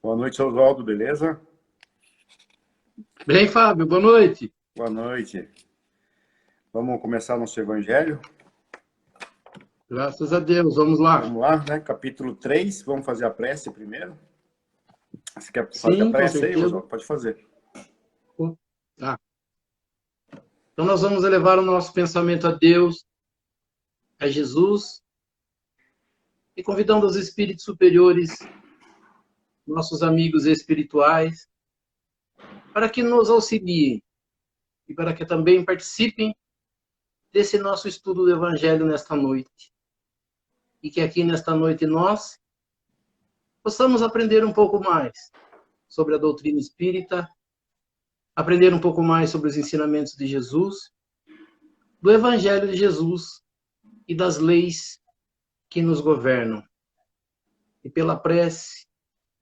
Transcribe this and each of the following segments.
Boa noite, Oswaldo, beleza? Bem, Fábio, boa noite. Boa noite. Vamos começar nosso evangelho? Graças a Deus, vamos lá. Vamos lá, né? Capítulo 3. Vamos fazer a prece primeiro? Você quer fazer a Sim, com prece aí, certeza. Oswaldo? Pode fazer. Tá. Então nós vamos elevar o nosso pensamento a Deus, a Jesus, e convidando os espíritos superiores, nossos amigos espirituais, para que nos auxiliem e para que também participem desse nosso estudo do Evangelho nesta noite. E que aqui nesta noite nós possamos aprender um pouco mais sobre a doutrina espírita, aprender um pouco mais sobre os ensinamentos de Jesus, do Evangelho de Jesus e das leis que nos governam. E pela prece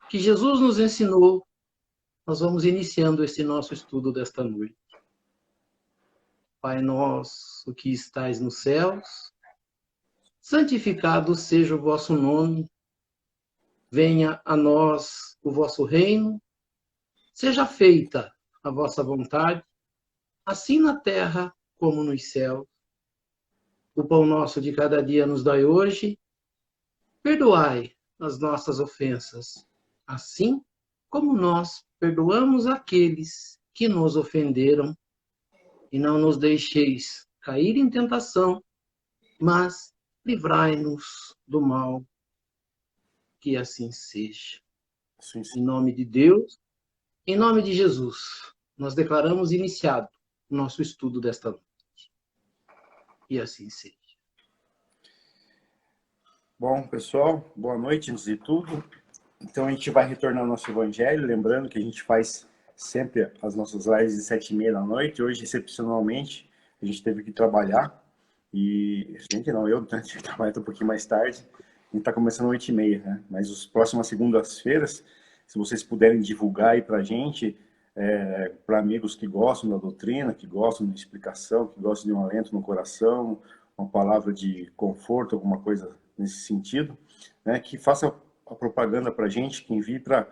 que Jesus nos ensinou, nós vamos iniciando esse nosso estudo desta noite. Pai nosso que estais nos céus, santificado seja o vosso nome, venha a nós o vosso reino, seja feita a vossa vontade, assim na terra como nos céus. O pão nosso de cada dia nos dai hoje, perdoai as nossas ofensas, assim como nós perdoamos aqueles que nos ofenderam, e não nos deixeis cair em tentação, mas livrai-nos do mal, que assim seja. Sim, sim. Em nome de Deus, em nome de Jesus, nós declaramos iniciado o nosso estudo desta noite. E assim seja. Bom, pessoal, boa noite antes de tudo. Então a gente vai retornar ao nosso evangelho, lembrando que a gente faz sempre as nossas lives de 7h30 da noite. Hoje, excepcionalmente, a gente teve que trabalhar. E, gente, não, eu trabalho um pouquinho mais tarde. A gente está começando às 8h30, né? Mas as próximas segundas-feiras, se vocês puderem divulgar aí para a gente, para amigos que gostam da doutrina, que gostam da explicação, que gostam de um alento no coração, uma palavra de conforto, alguma coisa nesse sentido, né? Que faça a propaganda para a gente, que envie para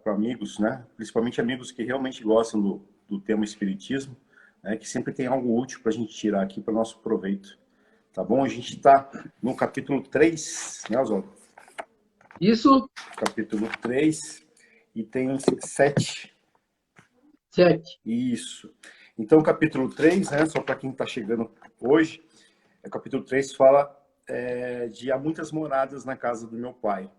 amigos, né? Principalmente amigos que realmente gostam do tema espiritismo, né? Que sempre tem algo útil para a gente tirar aqui para o nosso proveito. Tá bom? A gente está no capítulo 3, né, Oswaldo? Isso, Capítulo 3, e tem 7. 7. Isso. Então, capítulo 3, né, só para quem está chegando hoje, o capítulo 3 fala de há muitas moradas na casa do meu pai.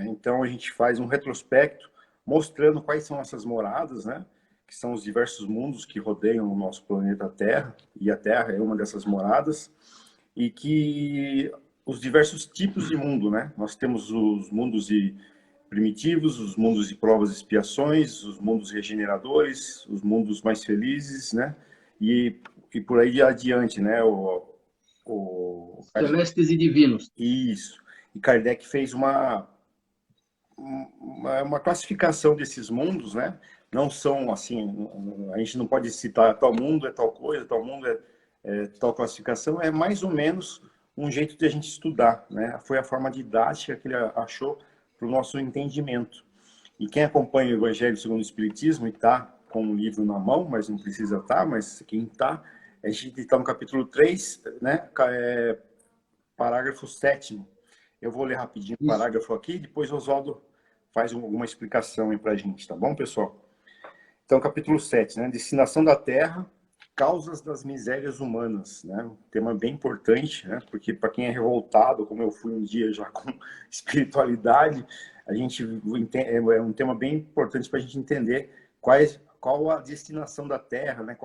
Então, a gente faz um retrospecto mostrando quais são essas moradas, né, que são os diversos mundos que rodeiam o nosso planeta Terra, e a Terra é uma dessas moradas, e que os diversos tipos de mundo, né? Nós temos os mundos primitivos, os mundos de provas e expiações, os mundos regeneradores, os mundos mais felizes, né? E por aí adiante, né? Celestes e divinos. Isso. E Kardec fez uma classificação desses mundos, né? Não são assim, a gente não pode citar tal mundo é tal coisa, tal mundo é tal classificação, é mais ou menos um jeito de a gente estudar, né? Foi a forma didática que ele achou para o nosso entendimento. E quem acompanha o Evangelho segundo o Espiritismo e está com o livro na mão, mas não precisa estar, mas quem está, a gente está no capítulo 3, né? Parágrafo 7º. Eu vou ler rapidinho o Isso. parágrafo aqui, depois o Oswaldo faz alguma explicação aí para a gente, tá bom, pessoal? Então, capítulo 7, né? Destinação da Terra, causas das misérias humanas, né? Um tema bem importante, né? Porque para quem é revoltado, como eu fui um dia já com espiritualidade, é um tema bem importante para a gente entender qual a destinação da Terra, né?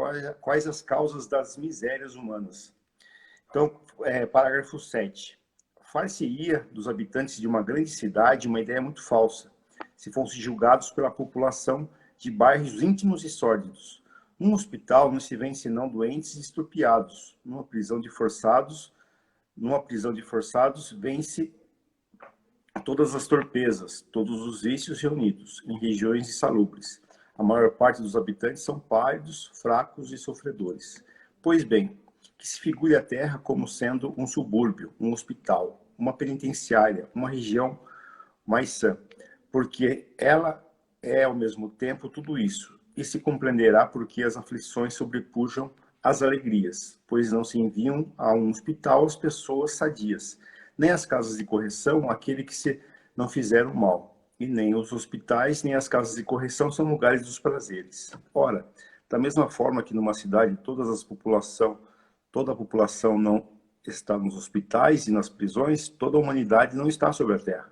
Quais as causas das misérias humanas. Então, parágrafo 7. Far-se-ia dos habitantes de uma grande cidade uma ideia muito falsa, se fossem julgados pela população de bairros íntimos e sórdidos. Num hospital não se vê senão doentes e estrupiados. Numa prisão de forçados vê-se todas as torpezas, todos os vícios reunidos, em regiões insalubres. A maior parte dos habitantes são pálidos, fracos e sofredores. Pois bem, que se figure a Terra como sendo um subúrbio, um hospital, uma penitenciária, uma região mais sã. porque ela é ao mesmo tempo tudo isso, e se compreenderá porque as aflições sobrepujam as alegrias, pois não se enviam a um hospital as pessoas sadias, nem as casas de correção aquele que se não fizeram mal, e nem os hospitais, nem as casas de correção são lugares dos prazeres. Ora, da mesma forma que numa cidade toda a população não está nos hospitais e nas prisões, toda a humanidade não está sobre a terra.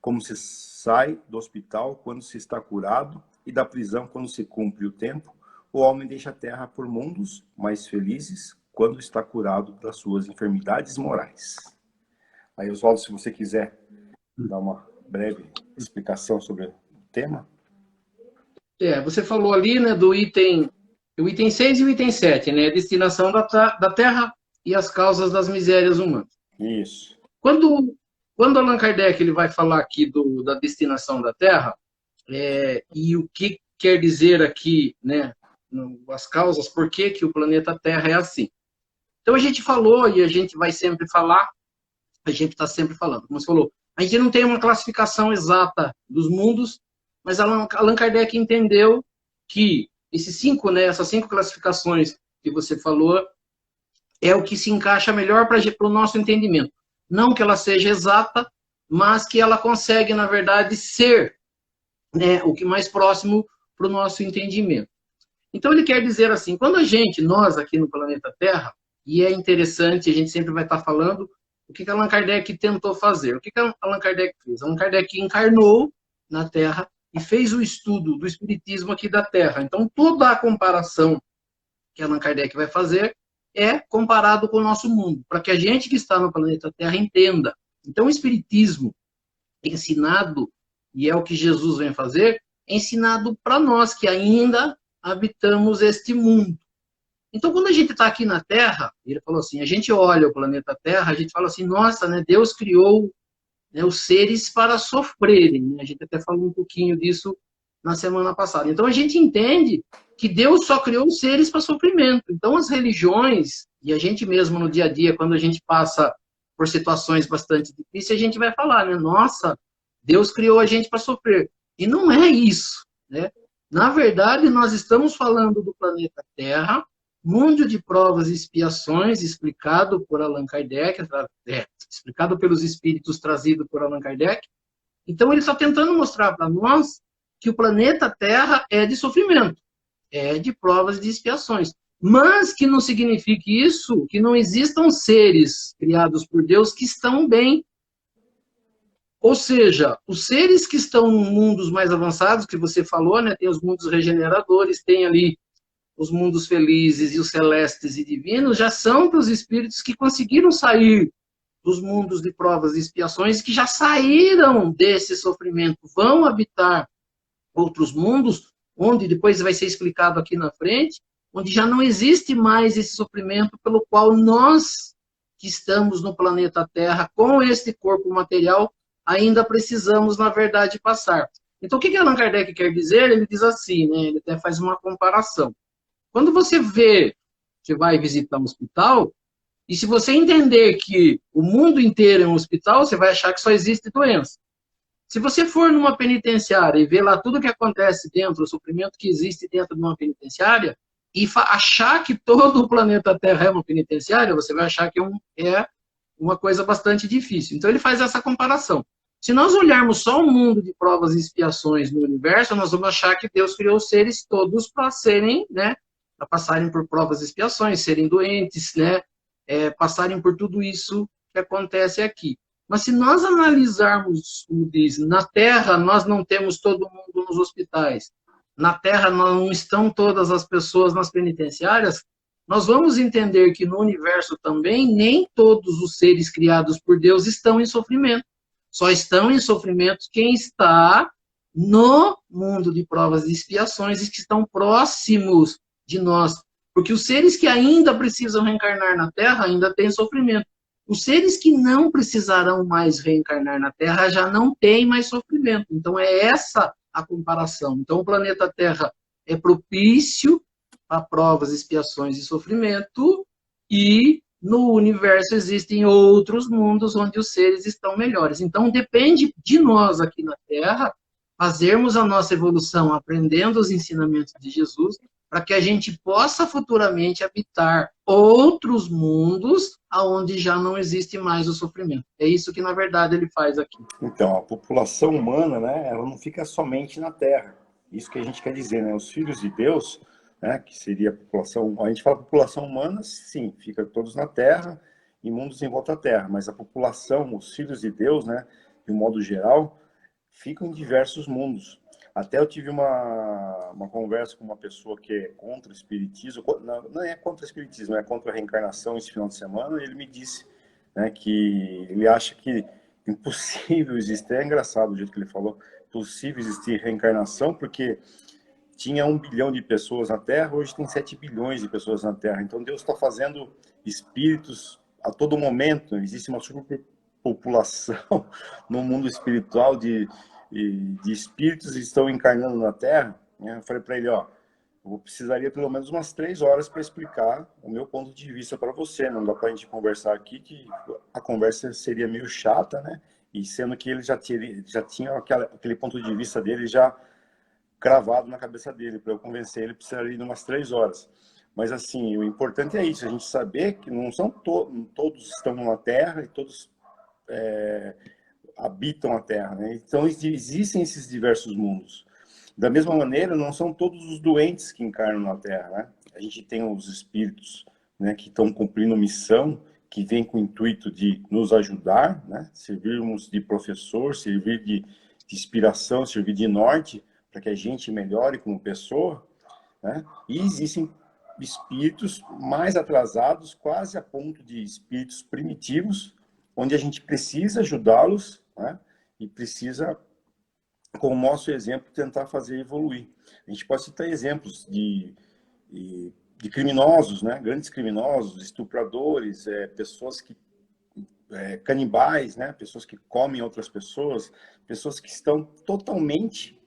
Como se sai do hospital quando se está curado e da prisão quando se cumpre o tempo, o homem deixa a terra por mundos mais felizes quando está curado das suas enfermidades morais. Aí, Oswaldo, se você quiser dar uma breve explicação sobre o tema. Você falou ali, né, o item 6 e o item 7, né, destinação da terra e as causas das misérias humanas. Isso. Quando Allan Kardec ele vai falar aqui da destinação da terra, e o que quer dizer aqui, né, as causas, por que o planeta Terra é assim. Então a gente falou, e a gente vai sempre falar, a gente está sempre falando, como você falou, a gente não tem uma classificação exata dos mundos, mas Allan Kardec entendeu que essas 5 classificações que você falou é o que se encaixa melhor para o nosso entendimento. Não que ela seja exata, mas que ela consegue, na verdade, ser, né, o que mais próximo para o nosso entendimento. Então ele quer dizer assim, quando nós aqui no planeta Terra, e é interessante, a gente sempre vai estar falando, o que Allan Kardec tentou fazer? O que Allan Kardec fez? Allan Kardec encarnou na Terra e fez o estudo do espiritismo aqui da Terra. Então toda a comparação que Allan Kardec vai fazer é comparado com o nosso mundo, para que a gente que está no planeta Terra entenda. Então o espiritismo ensinado, e é o que Jesus vem fazer, é ensinado para nós que ainda habitamos este mundo. Então, quando a gente está aqui na Terra, ele falou assim, a gente olha o planeta Terra, a gente fala assim, nossa, né, Deus criou, né, os seres para sofrerem. Né? A gente até falou um pouquinho disso na semana passada. Então, a gente entende que Deus só criou os seres para sofrimento. Então, as religiões, e a gente mesmo no dia a dia, quando a gente passa por situações bastante difíceis, a gente vai falar, né, nossa, Deus criou a gente para sofrer. E não é isso, né? Na verdade, nós estamos falando do planeta Terra, mundo de provas e expiações, explicado por Allan Kardec, explicado pelos espíritos, trazido por Allan Kardec. Então, ele está tentando mostrar para nós que o planeta Terra é de sofrimento, é de provas e de expiações. Mas que não signifique isso, que não existam seres criados por Deus que estão bem. Ou seja, os seres que estão em mundos mais avançados, que você falou, né, tem os mundos regeneradores, tem ali os mundos felizes e os celestes e divinos, já são para os espíritos que conseguiram sair dos mundos de provas e expiações, que já saíram desse sofrimento, vão habitar outros mundos, onde depois vai ser explicado aqui na frente, onde já não existe mais esse sofrimento pelo qual nós, que estamos no planeta Terra, com este corpo material, ainda precisamos, na verdade, passar. Então, o que Allan Kardec quer dizer? Ele diz assim, né? Ele até faz uma comparação. Quando você vai visitar um hospital, e se você entender que o mundo inteiro é um hospital, você vai achar que só existe doença. Se você for numa penitenciária e ver lá tudo o que acontece dentro, o sofrimento que existe dentro de uma penitenciária, e achar que todo o planeta Terra é uma penitenciária, você vai achar que é uma coisa bastante difícil. Então ele faz essa comparação. Se nós olharmos só o mundo de provas e expiações no universo, nós vamos achar que Deus criou os seres todos para serem, né, para passarem por provas e expiações, serem doentes, né, passarem por tudo isso que acontece aqui. Mas se nós analisarmos, como diz, na Terra nós não temos todo mundo nos hospitais, na Terra não estão todas as pessoas nas penitenciárias, nós vamos entender que no universo também nem todos os seres criados por Deus estão em sofrimento. Só estão em sofrimento quem está no mundo de provas e expiações e que estão próximos de nós. Porque os seres que ainda precisam reencarnar na Terra ainda têm sofrimento. Os seres que não precisarão mais reencarnar na Terra já não têm mais sofrimento. Então é essa a comparação. Então o planeta Terra é propício a provas, expiações e sofrimento, e no universo existem outros mundos onde os seres estão melhores. Então depende de nós aqui na Terra fazermos a nossa evolução aprendendo os ensinamentos de Jesus, para que a gente possa futuramente habitar outros mundos aonde já não existe mais o sofrimento. É isso que, na verdade, ele faz aqui. Então, a população humana, né, ela não fica somente na Terra. Isso que a gente quer dizer, né? Os filhos de Deus, né, que seria a população... A gente fala população humana, sim, fica todos na Terra, em mundos em volta à Terra. Mas a população, os filhos de Deus, né, de um modo geral, ficam em diversos mundos. Até eu tive uma conversa com uma pessoa que é contra o espiritismo, não é contra o espiritismo, é contra a reencarnação esse final de semana, e ele me disse, né, que ele acha que impossível existir, é engraçado o jeito que ele falou, possível existir reencarnação, porque tinha 1 bilhão de pessoas na Terra, hoje tem 7 bilhões de pessoas na Terra. Então Deus está fazendo espíritos a todo momento, existe uma superpopulação no mundo espiritual de espíritos que estão encarnando na Terra. Eu falei para ele, ó, eu precisaria pelo menos umas 3 horas para explicar o meu ponto de vista para você. Não dá para a gente conversar aqui, que a conversa seria meio chata, né? E sendo que ele já tinha aquele ponto de vista dele já cravado na cabeça dele. Para eu convencer ele, precisaria de umas 3 horas. Mas assim, o importante é isso, a gente saber que não são todos estão na Terra e todos habitam a Terra, né? Então existem esses diversos mundos. Da mesma maneira, não são todos os doentes que encarnam na Terra, né? A gente tem os espíritos, né, que estão cumprindo missão, que vem com o intuito de nos ajudar, né? Servirmos de professor, servir de inspiração, servir de norte, para que a gente melhore como pessoa, né? E existem espíritos mais atrasados, quase a ponto de espíritos primitivos, onde a gente precisa ajudá-los, né? E precisa, com o nosso exemplo, tentar fazer evoluir. A gente pode citar exemplos de criminosos, né? Grandes criminosos, estupradores, pessoas que canibais, né? Pessoas que comem outras pessoas que estão totalmente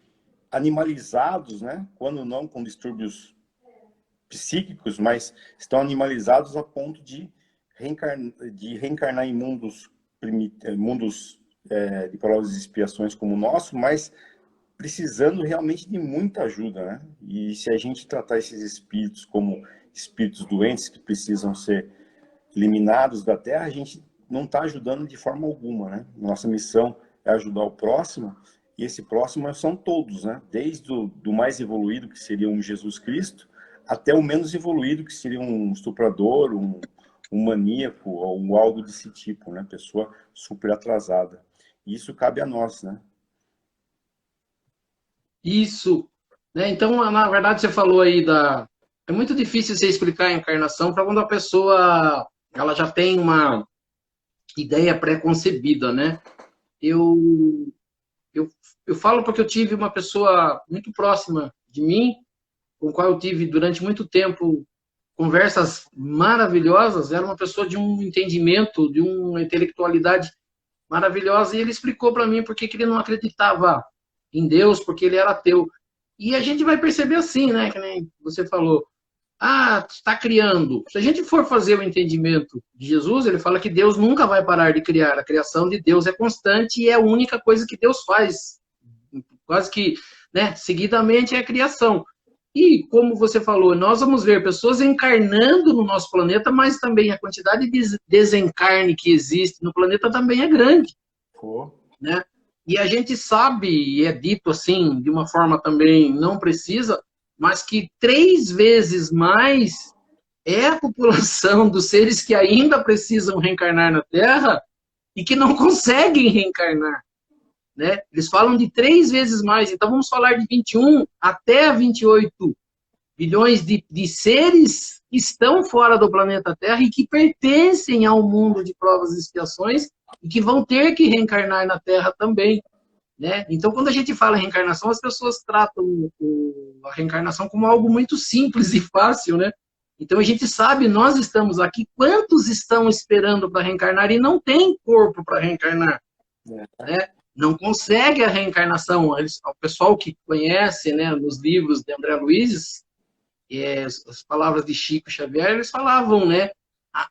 animalizados, né? Quando não com distúrbios psíquicos, mas estão animalizados a ponto de reencarnar em mundos de provas e expiações como o nosso, mas precisando realmente de muita ajuda, né? E se a gente tratar esses espíritos como espíritos doentes que precisam ser eliminados da Terra, a gente não está ajudando de forma alguma, né? Nossa missão é ajudar o próximo, e esse próximo são todos, né? Desde do mais evoluído, que seria um Jesus Cristo, até o menos evoluído, que seria um estuprador, um maníaco, ou algo desse tipo, né? Pessoa super atrasada. E isso cabe a nós, né? Isso, né? Então, na verdade, você falou aí é muito difícil você explicar a encarnação para quando a pessoa ela já tem uma ideia pré-concebida, né? Eu, eu falo porque eu tive uma pessoa muito próxima de mim, com a qual eu tive durante muito tempo conversas maravilhosas. Era uma pessoa de um entendimento, de uma intelectualidade maravilhosa, e ele explicou para mim por que ele não acreditava em Deus, porque ele era ateu. E a gente vai perceber assim, né? Que nem você falou. Ah, está criando. Se a gente for fazer o entendimento de Jesus, ele fala que Deus nunca vai parar de criar. A criação de Deus é constante e é a única coisa que Deus faz. Quase que, né, seguidamente é a criação. E, como você falou, nós vamos ver pessoas encarnando no nosso planeta, mas também a quantidade de desencarne que existe no planeta também é grande. Né? E a gente sabe, e é dito assim, de uma forma também não precisa, mas que 3 vezes mais é a população dos seres que ainda precisam reencarnar na Terra e que não conseguem reencarnar. Né? Eles falam de 3 vezes mais, então vamos falar de 21 até 28 bilhões de seres que estão fora do planeta Terra e que pertencem ao mundo de provas e expiações e que vão ter que reencarnar na Terra também. Né? Então, quando a gente fala em reencarnação, as pessoas tratam a reencarnação como algo muito simples e fácil, né? Então, a gente sabe, nós estamos aqui, quantos estão esperando para reencarnar e não tem corpo para reencarnar? Né? Não consegue a reencarnação. O pessoal que conhece, né, nos livros de André Luiz, as palavras de Chico Xavier, eles falavam, né?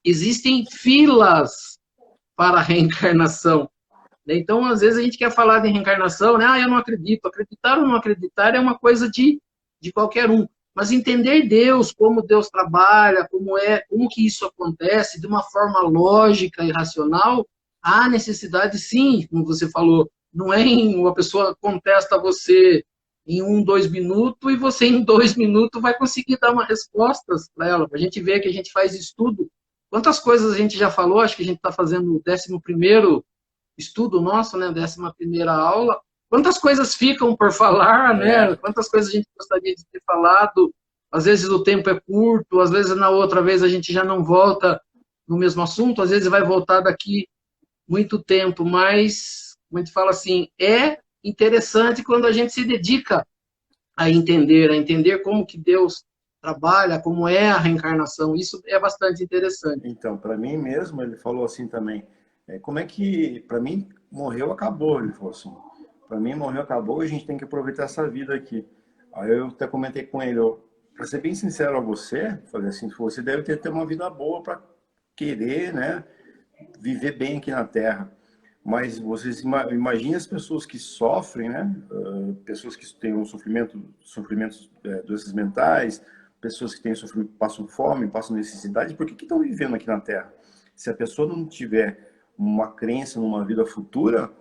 Existem filas para a reencarnação. né? Então, às vezes, a gente quer falar de reencarnação, né? Ah, eu não acredito. Acreditar ou não acreditar é uma coisa de qualquer um. Mas entender Deus, como Deus trabalha, como que isso acontece, de uma forma lógica e racional, há necessidade, sim, como você falou, não é uma pessoa contesta você em 1, 2 minutos e você em 2 minutos vai conseguir dar uma resposta para ela. A gente vê que a gente faz estudo. Quantas coisas a gente já falou, acho que a gente está fazendo o 11º estudo nosso, né, 11ª aula. Quantas coisas ficam por falar, né? Quantas coisas a gente gostaria de ter falado. Às vezes o tempo é curto, às vezes na outra vez a gente já não volta no mesmo assunto, às vezes vai voltar daqui muito tempo, mas, como a gente fala assim, é interessante quando a gente se dedica a entender como que Deus trabalha, como é a reencarnação. Isso é bastante interessante. Então, para mim mesmo, ele falou assim também, como é que, para mim, morreu, acabou, ele falou assim. Para mim, morreu, acabou, e a gente tem que aproveitar essa vida aqui. Aí eu até comentei com ele, para ser bem sincero a você, falei assim, você deve ter uma vida boa para querer, né, viver bem aqui na Terra. Mas vocês imaginem as pessoas que sofrem, né? Pessoas que têm um sofrimentos, doenças mentais, pessoas que têm passam fome, passam necessidade. Por que estão vivendo aqui na Terra? Se a pessoa não tiver uma crença numa vida futura,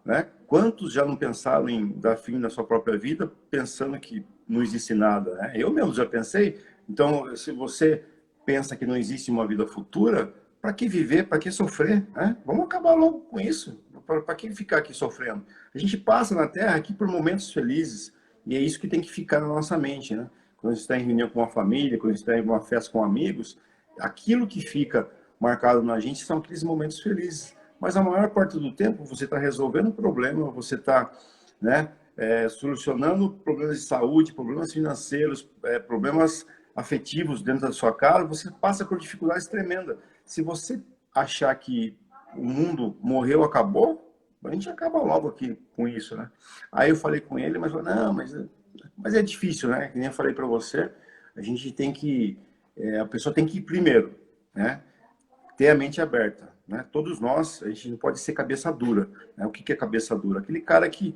né? Quantos já não pensaram em dar fim na sua própria vida, pensando que não existe nada, né? Eu mesmo já pensei. Então, se você pensa que não existe uma vida futura, para que viver? Para que sofrer? Né? Vamos acabar logo com isso. Para que ficar aqui sofrendo? A gente passa na Terra aqui por momentos felizes, e é isso que tem que ficar na nossa mente, né? Quando a gente está em reunião com uma família, quando a gente está em uma festa com amigos, aquilo que fica marcado na gente são aqueles momentos felizes. Mas a maior parte do tempo você está resolvendo um problema, você está, né, solucionando problemas de saúde, problemas financeiros, problemas afetivos dentro da sua casa, você passa por dificuldades tremendas. Se você achar que o mundo morreu, acabou, a gente acaba logo aqui com isso, né? Aí eu falei com ele, mas falou, não, mas é difícil, né? Que nem eu falei para você, a gente tem que, a pessoa tem que ir primeiro, né? Ter a mente aberta, né? Todos nós, a gente não pode ser cabeça dura, né? O que é cabeça dura? Aquele cara que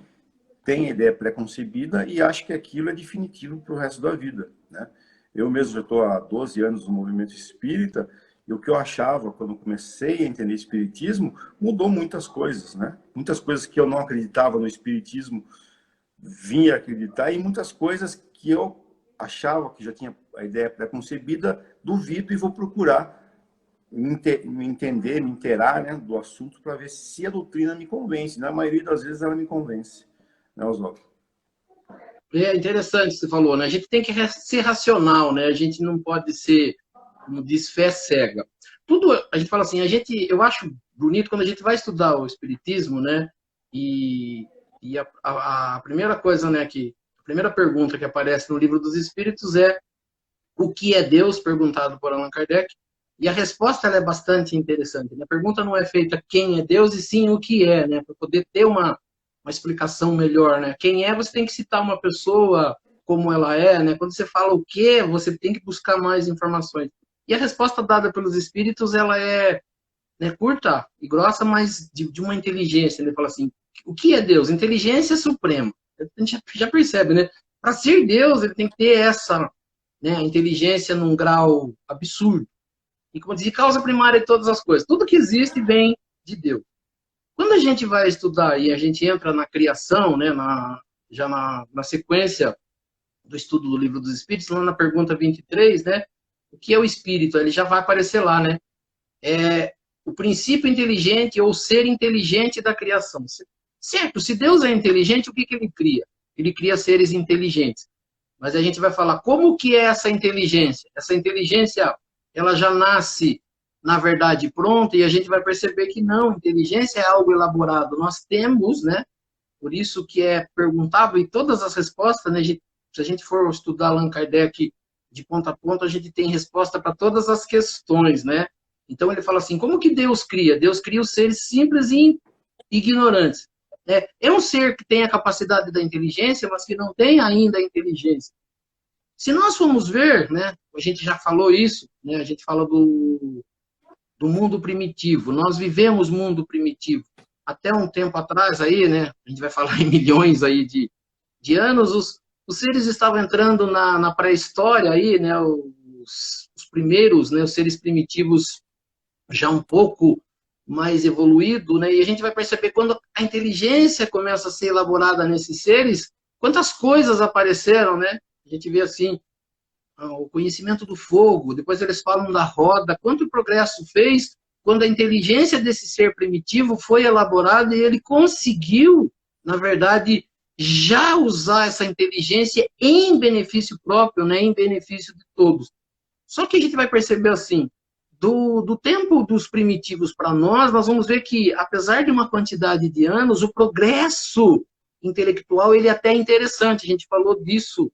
tem a ideia pré-concebida e acha que aquilo é definitivo para o resto da vida, né? Eu mesmo já estou há 12 anos no movimento espírita, e o que eu achava quando comecei a entender espiritismo mudou muitas coisas, né? Muitas coisas que eu não acreditava no espiritismo vim a acreditar, e muitas coisas que eu achava que já tinha a ideia pré-concebida, duvido e vou procurar me entender, me inteirar, né, do assunto para ver se a doutrina me convence. Na maioria das vezes ela me convence, né, Oswaldo? É interessante o que você falou, né? A gente tem que ser racional, né? A gente não pode ser, como diz, fé cega. Tudo, a gente fala assim, eu acho bonito quando a gente vai estudar o Espiritismo, né? E a primeira coisa, né, a primeira pergunta que aparece no Livro dos Espíritos é o que é Deus, perguntado por Allan Kardec, e a resposta ela é bastante interessante. Né? A pergunta não é feita quem é Deus, e sim o que é, né? Para poder ter uma explicação melhor, né? Quem é, você tem que citar uma pessoa como ela é, né? Quando você fala o que, você tem que buscar mais informações. E a resposta dada pelos espíritos, ela é, né, curta e grossa, mas de uma inteligência. Ele fala assim, o que é Deus? Inteligência suprema. A gente já percebe, né? Para ser Deus, ele tem que ter essa, né, inteligência num grau absurdo. E como diz, causa primária de todas as coisas. Tudo que existe vem de Deus. Quando a gente vai estudar e a gente entra na criação, né, já na sequência do estudo do Livro dos Espíritos, lá na pergunta 23, né, o que é o espírito? Ele já vai aparecer lá, né? É o princípio inteligente ou ser inteligente da criação. Certo, se Deus é inteligente, o que ele cria? Ele cria seres inteligentes. Mas a gente vai falar como que é essa inteligência? Essa inteligência, ela já nasce, na verdade, pronta, e a gente vai perceber que não, inteligência é algo elaborado. Nós temos, né? Por isso que é perguntável, e todas as respostas, né? Se a gente for estudar Allan Kardec de ponta a ponta, a gente tem resposta para todas as questões, né? Então ele fala assim, como que Deus cria? Deus cria os seres simples e ignorantes. É um ser que tem a capacidade da inteligência, mas que não tem ainda a inteligência. Se nós formos ver, né, a gente já falou isso, né, a gente fala do mundo primitivo, nós vivemos mundo primitivo. até um tempo atrás aí, né, a gente vai falar em milhões aí de anos, os seres estavam entrando na pré-história aí, né, os primeiros, né, os seres primitivos já um pouco mais evoluído, né, e a gente vai perceber quando a inteligência começa a ser elaborada nesses seres, quantas coisas apareceram, né? A gente vê assim, o conhecimento do fogo, depois eles falam da roda, quanto progresso fez quando a inteligência desse ser primitivo foi elaborada e ele conseguiu, na verdade, já usar essa inteligência em benefício próprio, né, em benefício de todos. Só que a gente vai perceber assim, do tempo dos primitivos para nós vamos ver que, apesar de uma quantidade de anos, o progresso intelectual ele é até interessante. A gente falou disso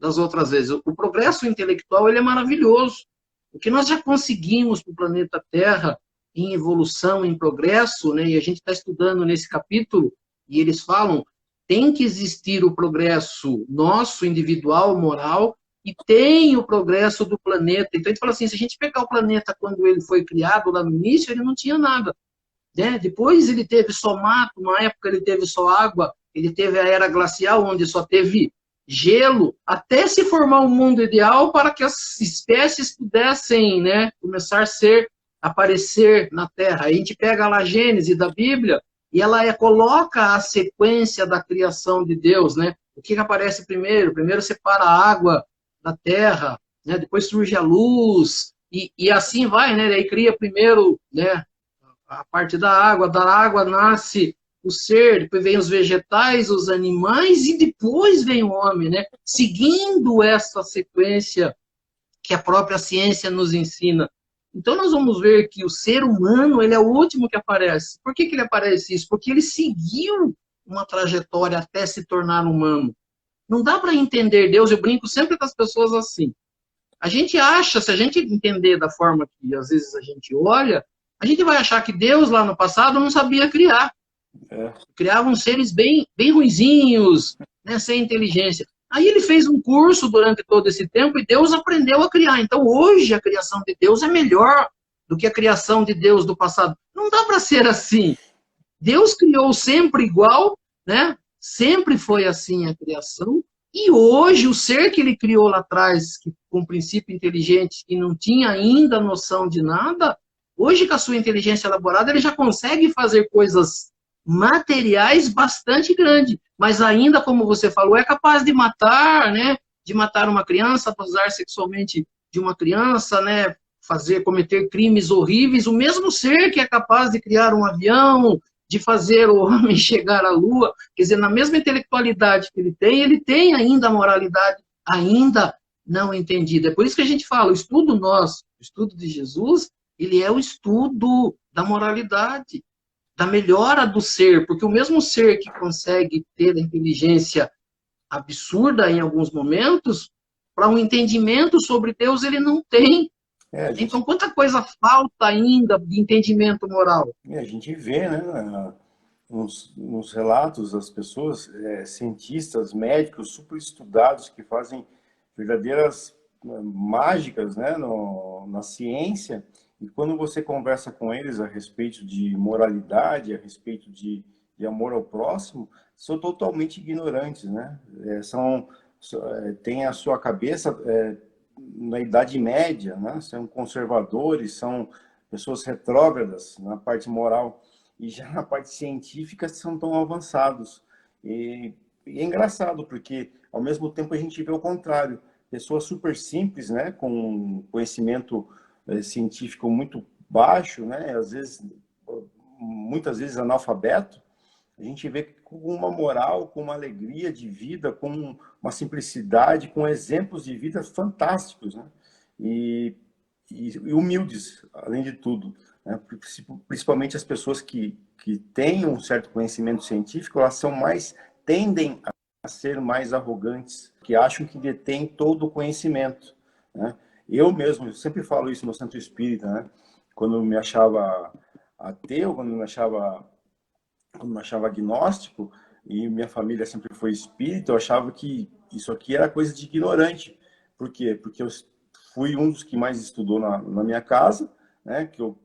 das outras vezes. O progresso intelectual ele é maravilhoso. O que nós já conseguimos para o planeta Terra em evolução, em progresso, né? E a gente está estudando nesse capítulo, e eles falam, tem que existir o progresso nosso, individual, moral, e tem o progresso do planeta. Então, a gente fala assim, se a gente pegar o planeta quando ele foi criado, lá no início, ele não tinha nada. Né? Depois ele teve só mato, uma época ele teve só água, ele teve a era glacial, onde só teve gelo, até se formar um mundo ideal para que as espécies pudessem, né, começar aparecer na Terra. A gente pega lá a Gênese da Bíblia e ela coloca a sequência da criação de Deus, né? O que aparece primeiro? Primeiro separa a água da terra, né? Depois surge a luz, e assim vai, né? Aí cria primeiro, né, a parte da água nasce o ser, depois vem os vegetais, os animais, e depois vem o homem, né? Seguindo essa sequência que a própria ciência nos ensina. Então nós vamos ver que o ser humano, ele é o último que aparece. Por que ele aparece isso? Porque ele seguiu uma trajetória até se tornar humano. Não dá para entender Deus, eu brinco sempre com as pessoas assim. A gente acha, se a gente entender da forma que às vezes a gente olha, a gente vai achar que Deus lá no passado não sabia criar. Criavam seres bem ruinzinhos, né, sem inteligência. Aí ele fez um curso durante todo esse tempo e Deus aprendeu a criar. Então hoje a criação de Deus é melhor do que a criação de Deus do passado. Não dá para ser assim. Deus criou sempre igual, né? Sempre foi assim a criação. E hoje o ser que ele criou lá atrás, com princípio inteligente, que não tinha ainda noção de nada, hoje com a sua inteligência elaborada, ele já consegue fazer coisas materiais bastante grandes, mas ainda, como você falou, é capaz de matar, né? De matar uma criança, abusar sexualmente de uma criança, né? Cometer crimes horríveis, o mesmo ser que é capaz de criar um avião, de fazer o homem chegar à Lua, quer dizer, na mesma intelectualidade que ele tem ainda a moralidade ainda não entendida. É por isso que a gente fala, o estudo nosso, o estudo de Jesus, ele é o estudo da moralidade, da melhora do ser, porque o mesmo ser que consegue ter a inteligência absurda em alguns momentos, para um entendimento sobre Deus ele não tem. Então, quanta coisa falta ainda de entendimento moral? A gente vê, né, nos relatos das pessoas, cientistas, médicos, super estudados, que fazem verdadeiras mágicas, né, na ciência, e quando você conversa com eles a respeito de moralidade, a respeito de amor ao próximo, são totalmente ignorantes, né? Têm a sua cabeça na Idade Média, né? São conservadores, são pessoas retrógradas na parte moral, e já na parte científica são tão avançados. E é engraçado, porque ao mesmo tempo a gente vê o contrário, pessoas super simples, né, com conhecimento científico muito baixo, né, às vezes, muitas vezes analfabeto, a gente vê com uma moral, com uma alegria de vida, com uma simplicidade, com exemplos de vida fantásticos, né, e humildes, além de tudo, né, principalmente as pessoas que têm um certo conhecimento científico, elas tendem a ser mais arrogantes, que acham que detêm todo o conhecimento, né? Eu mesmo, eu sempre falo isso no Centro Espírita, né? Quando eu me achava ateu, quando eu me achava agnóstico, e minha família sempre foi espírita, eu achava que isso aqui era coisa de ignorante. Por quê? Porque eu fui um dos que mais estudou na minha casa, né? Que eu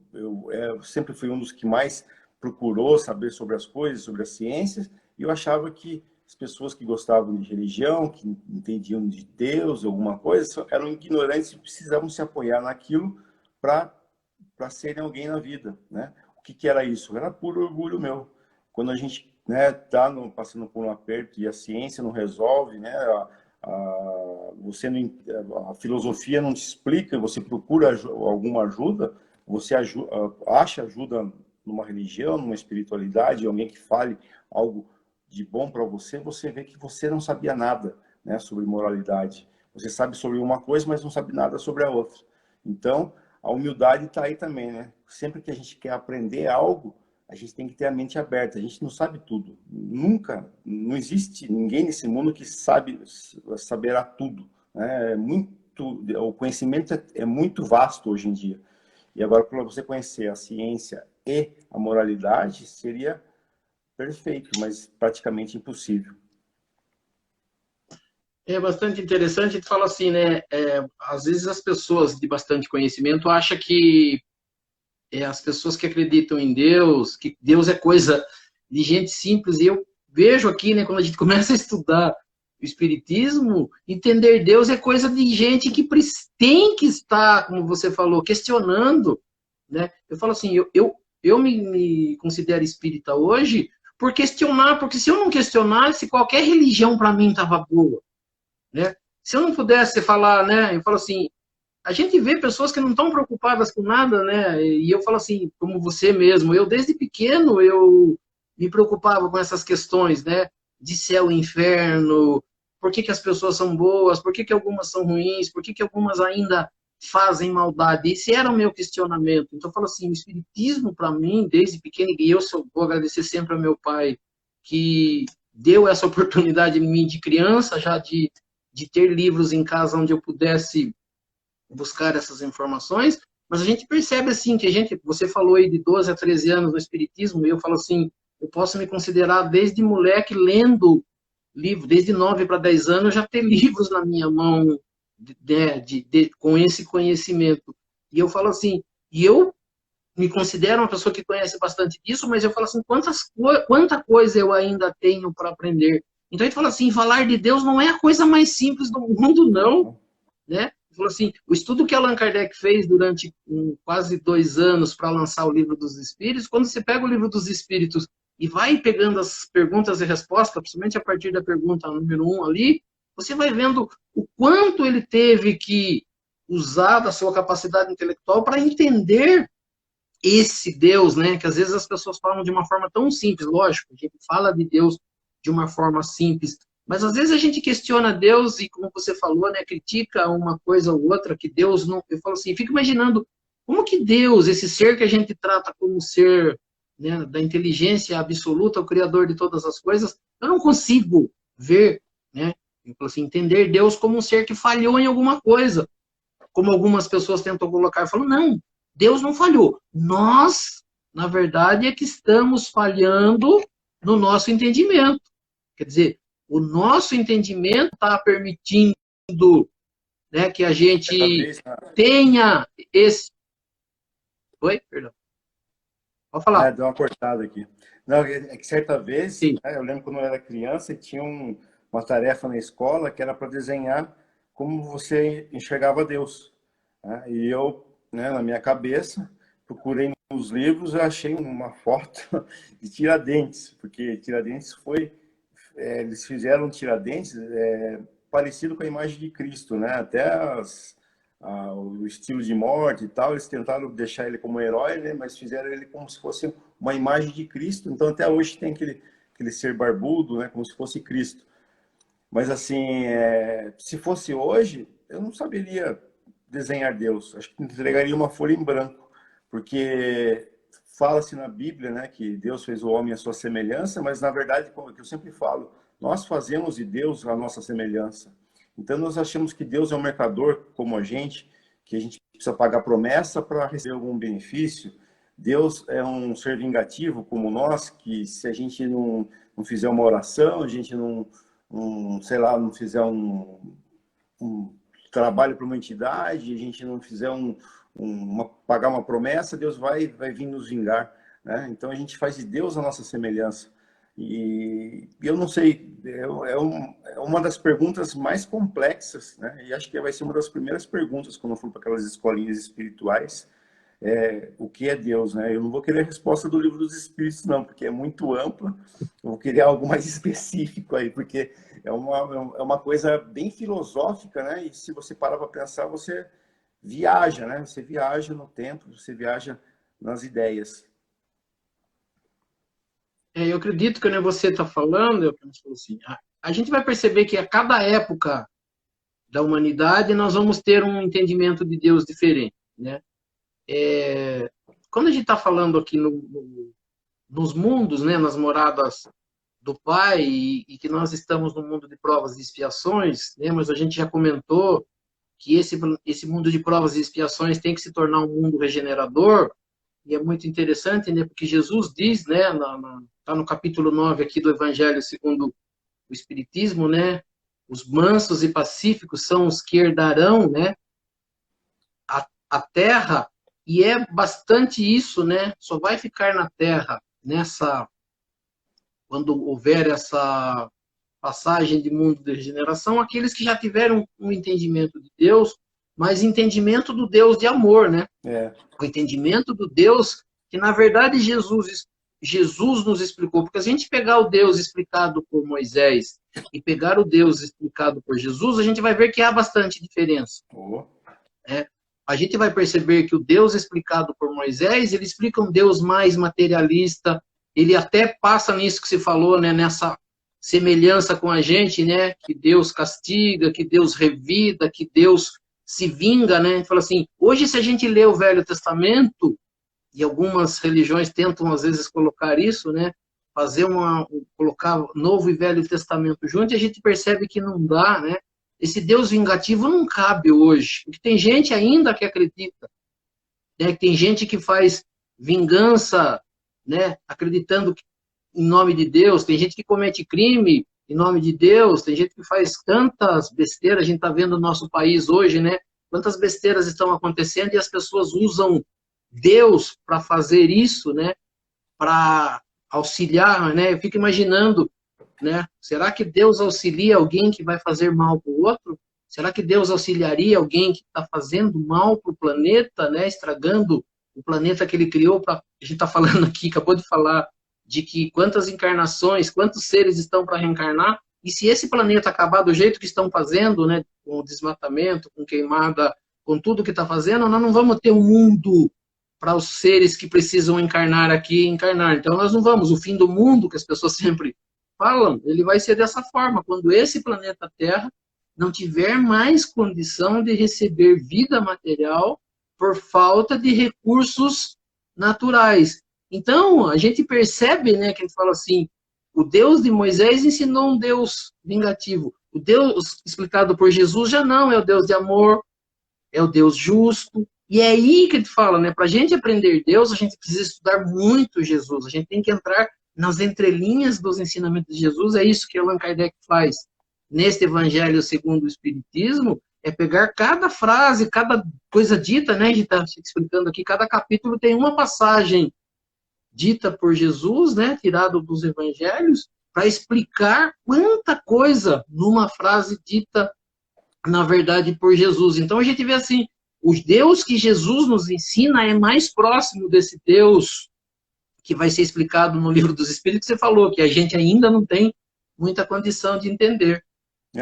sempre fui um dos que mais procurou saber sobre as coisas, sobre as ciências, e eu achava que as pessoas que gostavam de religião, que entendiam de Deus, alguma coisa, eram ignorantes e precisavam se apoiar naquilo para serem alguém na vida, né? O que era isso? Era puro orgulho meu. Quando a gente, né, tá passando por um aperto e a ciência não resolve, né? Você não, a filosofia não te explica, você procura alguma ajuda, você acha ajuda numa religião, numa espiritualidade, alguém que fale algo de bom para você, você vê que você não sabia nada, né, sobre moralidade. Você sabe sobre uma coisa, mas não sabe nada sobre a outra. Então, a humildade está aí também, né? Sempre que a gente quer aprender algo, a gente tem que ter a mente aberta. A gente não sabe tudo. Nunca, não existe ninguém nesse mundo que saberá tudo, né? O conhecimento é muito vasto hoje em dia. E agora, para você conhecer a ciência e a moralidade, seria perfeito, mas praticamente impossível. É bastante interessante, tu fala assim, né? Às vezes as pessoas de bastante conhecimento acham que as pessoas que acreditam em Deus, que Deus é coisa de gente simples, e eu vejo aqui, né, quando a gente começa a estudar o Espiritismo, entender Deus é coisa de gente que tem que estar, como você falou, questionando, né? Eu falo assim, eu me considero espírita hoje por questionar, porque se eu não questionasse, qualquer religião para mim estava boa, né? Se eu não pudesse falar, né, eu falo assim, a gente vê pessoas que não estão preocupadas com nada, né? E eu falo assim, como você mesmo, eu desde pequeno eu me preocupava com essas questões, né? De céu e inferno, por que as pessoas são boas, por que algumas são ruins, por que algumas ainda fazem maldade. Esse era o meu questionamento. Então eu falo assim, o espiritismo para mim, desde pequeno, e eu vou agradecer sempre ao meu pai que deu essa oportunidade em mim de criança, já de ter livros em casa onde eu pudesse buscar essas informações, mas a gente percebe assim que você falou aí de 12 a 13 anos no espiritismo, e eu falo assim, eu posso me considerar desde moleque lendo livro, desde 9 para 10 anos já ter livros na minha mão com esse conhecimento. E eu falo assim, e eu me considero uma pessoa que conhece bastante disso, mas eu falo assim, quanta coisa eu ainda tenho para aprender. Então a gente fala assim, falar de Deus não é a coisa mais simples do mundo, não, né? Falou assim, o estudo que Allan Kardec fez durante quase 2 anos para lançar o Livro dos Espíritos, quando você pega o Livro dos Espíritos e vai pegando as perguntas e respostas, principalmente a partir da pergunta número 1 ali, você vai vendo o quanto ele teve que usar da sua capacidade intelectual para entender esse Deus, né? Que às vezes as pessoas falam de uma forma tão simples, lógico, a gente fala de Deus de uma forma simples, mas às vezes a gente questiona Deus e, como você falou, né, critica uma coisa ou outra, que Deus não... Eu falo assim, fico imaginando como que Deus, esse ser que a gente trata como ser, né, da inteligência absoluta, o criador de todas as coisas, eu não consigo ver, né, eu falo assim, entender Deus como um ser que falhou em alguma coisa, como algumas pessoas tentam colocar. Eu falo, não, Deus não falhou. Nós, na verdade, é que estamos falhando no nosso entendimento. Quer dizer, o nosso entendimento está permitindo, né, que a gente tenha esse... Oi? Perdão. Pode falar. Deu uma cortada aqui. Não, é que certa vez, Sim. eu lembro quando eu era criança, tinha uma tarefa na escola que era para desenhar como você enxergava Deus, né? E eu, né, na minha cabeça, procurei nos livros e achei uma foto de Tiradentes, porque Tiradentes eles fizeram Tiradentes parecido com a imagem de Cristo, né? Até o estilo de morte e tal, eles tentaram deixar ele como herói, né? Mas fizeram ele como se fosse uma imagem de Cristo. Então até hoje tem aquele ser barbudo, né? Como se fosse Cristo. Mas assim, se fosse hoje, eu não saberia desenhar Deus. Acho que entregaria uma folha em branco, porque fala-se na Bíblia, né, que Deus fez o homem à sua semelhança, mas na verdade, como eu sempre falo, nós fazemos de Deus a nossa semelhança. Então nós achamos que Deus é um mercador como a gente, que a gente precisa pagar promessa para receber algum benefício. Deus é um ser vingativo como nós, que se a gente não fizer uma oração, a gente sei lá, não fizer um trabalho para uma entidade, a gente não fizer pagar uma promessa, Deus vai vir nos vingar. né? Então a gente faz de Deus a nossa semelhança. E eu não sei, é uma das perguntas mais complexas, né? E acho que vai ser uma das primeiras perguntas quando eu for para aquelas escolinhas espirituais, o que é Deus, né? Eu não vou querer a resposta do Livro dos Espíritos, não, porque é muito ampla. Eu vou querer algo mais específico aí, porque é uma coisa bem filosófica, né? E se você parar para pensar, você viaja, né? Você viaja no tempo, você viaja nas ideias. Eu acredito que, né, você está falando, eu penso assim, a gente vai perceber que a cada época da humanidade nós vamos ter um entendimento de Deus diferente, né? Quando a gente está falando aqui nos mundos, né, nas moradas do Pai, e que nós estamos no mundo de provas e expiações, né, mas a gente já comentou que esse mundo de provas e expiações tem que se tornar um mundo regenerador, e é muito interessante, né, porque Jesus diz, né, tá no capítulo 9 aqui do Evangelho segundo o Espiritismo, né, os mansos e pacíficos são os que herdarão, né, a terra, e é bastante isso, né, só vai ficar na terra, quando houver essa passagem de mundo de regeneração, aqueles que já tiveram um entendimento de Deus, mas entendimento do Deus de amor, né? É, O entendimento do Deus que, na verdade, Jesus nos explicou. Porque se a gente pegar o Deus explicado por Moisés e pegar o Deus explicado por Jesus, a gente vai ver que há bastante diferença. oh, Né? A gente vai perceber que o Deus explicado por Moisés, ele explica um Deus mais materialista, ele até passa nisso que se falou, né, nessa semelhança com a gente, né, que Deus castiga, que Deus revida, que Deus se vinga, né? A gente fala assim, hoje se a gente lê o Velho Testamento, e algumas religiões tentam às vezes colocar isso, né, colocar Novo e Velho Testamento junto, e a gente percebe que não dá, né? Esse Deus vingativo não cabe hoje, porque tem gente ainda que acredita, né? Tem gente que faz vingança, né? Acreditando em nome de Deus, tem gente que comete crime em nome de Deus, tem gente que faz tantas besteiras, a gente está vendo no nosso país hoje, né? Quantas besteiras estão acontecendo e as pessoas usam Deus para fazer isso, né? Para auxiliar, né? Eu fico imaginando, né? Será que Deus auxilia alguém que vai fazer mal para o outro? Será que Deus auxiliaria alguém que está fazendo mal para o planeta, né? Estragando o planeta que ele criou? A gente está falando aqui, acabou de falar de que quantas encarnações, quantos seres estão para reencarnar? E se esse planeta acabar do jeito que estão fazendo, né? Com o desmatamento, com queimada, com tudo que está fazendo, nós não vamos ter um mundo para os seres que precisam encarnar aqui encarnar. Então nós não vamos, o fim do mundo que as pessoas sempre falam, ele vai ser dessa forma, quando esse planeta Terra não tiver mais condição de receber vida material por falta de recursos naturais. Então, a gente percebe, né, que ele fala assim, o Deus de Moisés ensinou um Deus vingativo. O Deus explicado por Jesus já não, é o Deus de amor, é o Deus justo. E é aí que ele fala, né, para a gente aprender Deus, a gente precisa estudar muito Jesus, a gente tem que entrar nas entrelinhas dos ensinamentos de Jesus, é isso que Allan Kardec faz neste Evangelho segundo o Espiritismo, é pegar cada frase, cada coisa dita, né, a gente está explicando aqui, cada capítulo tem uma passagem dita por Jesus, né, tirado dos Evangelhos, para explicar quanta coisa numa frase dita, na verdade, por Jesus. Então a gente vê assim, o Deus que Jesus nos ensina é mais próximo desse Deus que vai ser explicado no Livro dos Espíritos, que você falou, que a gente ainda não tem muita condição de entender.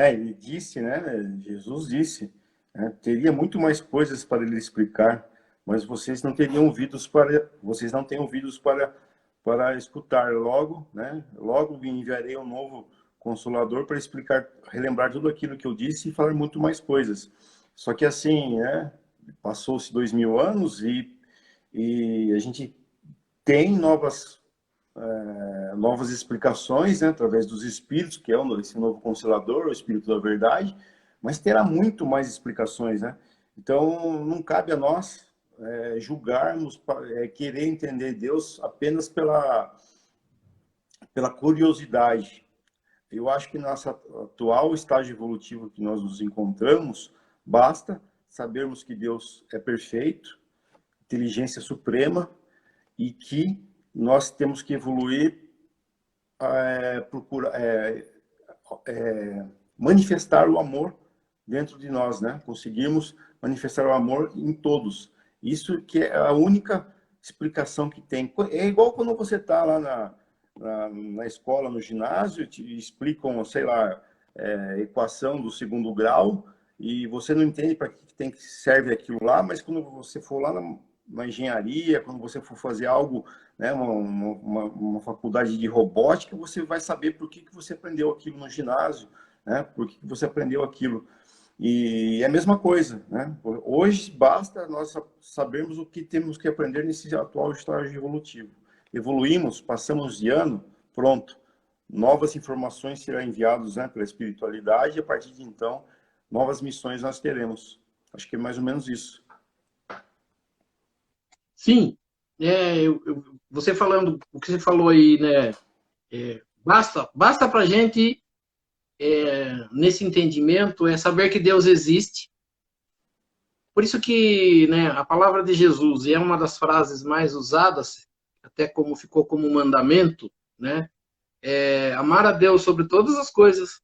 ele disse, né? Jesus disse, né, teria muito mais coisas para ele explicar, mas vocês não teriam ouvidos vocês não têm ouvidos para escutar. Logo, né? Logo enviarei um novo Consolador para explicar, relembrar tudo aquilo que eu disse e falar muito mais coisas. Só que assim, né? Passou-se 2000 anos e a gente tem novas explicações, né, através dos espíritos, que é esse novo Consolador, o Espírito da Verdade, mas terá muito mais explicações, né? Então, não cabe a nós julgarmos, querer entender Deus apenas pela curiosidade. Eu acho que nosso atual estágio evolutivo que nós nos encontramos, basta sabermos que Deus é perfeito, inteligência suprema, e que nós temos que evoluir, manifestar o amor dentro de nós, né? Conseguimos manifestar o amor em todos. Isso que é a única explicação que tem. É igual quando você está lá na escola, no ginásio, te explicam, sei lá, equação do segundo grau, e você não entende para que serve aquilo lá, mas quando você for lá na engenharia, quando você for fazer algo, né, uma faculdade de robótica, você vai saber por que você aprendeu aquilo no ginásio, né? Por que você aprendeu aquilo. E é a mesma coisa, né? Hoje basta nós sabermos o que temos que aprender nesse atual estágio evolutivo. Evoluímos, passamos de ano, pronto. Novas informações serão enviadas, né, pela espiritualidade, e a partir de então, novas missões nós teremos. Acho que é mais ou menos isso. Sim, você falando o que você falou aí, né? Basta para a gente, nesse entendimento, saber que Deus existe. Por isso que, né, a palavra de Jesus é uma das frases mais usadas, até como ficou como mandamento, né? Amar a Deus sobre todas as coisas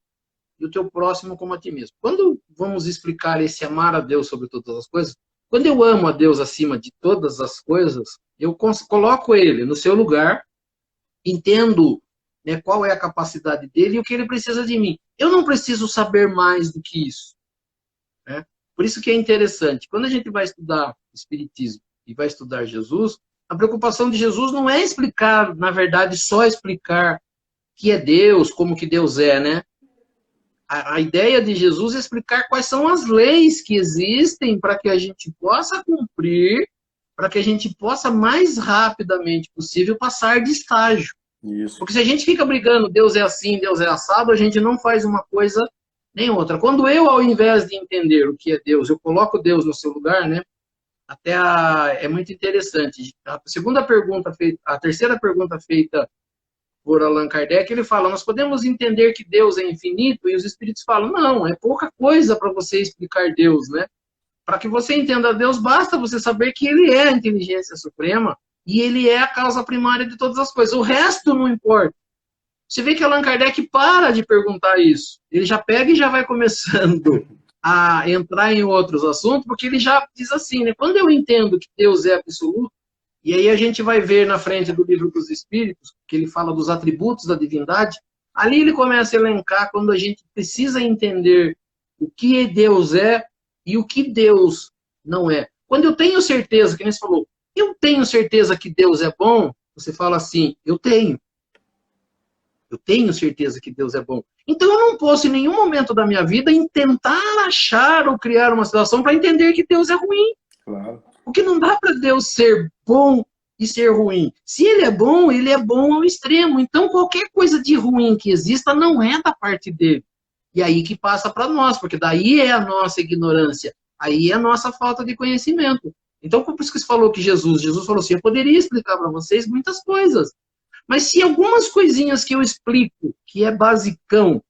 e o teu próximo como a ti mesmo. Quando vamos explicar esse amar a Deus sobre todas as coisas, quando eu amo a Deus acima de todas as coisas, eu coloco ele no seu lugar, entendo, né, qual é a capacidade dele e o que ele precisa de mim. Eu não preciso saber mais do que isso, né? Por isso que é interessante. Quando a gente vai estudar Espiritismo e vai estudar Jesus, a preocupação de Jesus não é explicar, na verdade, só explicar que é Deus, como que Deus é, né? A ideia de Jesus é explicar quais são as leis que existem para que a gente possa cumprir, para que a gente possa, mais rapidamente possível, passar de estágio. Isso. Porque se a gente fica brigando, Deus é assim, Deus é assado, a gente não faz uma coisa nem outra. Quando eu, ao invés de entender o que é Deus, eu coloco Deus no seu lugar, né? É muito interessante. A terceira pergunta feita por Allan Kardec, ele fala, nós podemos entender que Deus é infinito, e os espíritos falam, não, é pouca coisa para você explicar Deus, né? Para que você entenda Deus, basta você saber que ele é a inteligência suprema e ele é a causa primária de todas as coisas. O resto não importa. Você vê que Allan Kardec para de perguntar isso. Ele já pega e já vai começando a entrar em outros assuntos, porque ele já diz assim, né? Quando eu entendo que Deus é absoluto, e aí a gente vai ver na frente do Livro dos Espíritos, que ele fala dos atributos da divindade, ali ele começa a elencar quando a gente precisa entender o que Deus é e o que Deus não é. Quando eu tenho certeza, que nem você falou, eu tenho certeza que Deus é bom, você fala assim, eu tenho certeza que Deus é bom. Então eu não posso em nenhum momento da minha vida tentar achar ou criar uma situação para entender que Deus é ruim. Claro. Porque não dá para Deus ser bom e ser ruim. Se ele é bom ao extremo. Então qualquer coisa de ruim que exista não é da parte dele. E aí que passa para nós, porque daí é a nossa ignorância. Aí é a nossa falta de conhecimento. Então, por isso que você falou que Jesus falou assim, eu poderia explicar para vocês muitas coisas. Mas se algumas coisinhas que eu explico, que é basicão,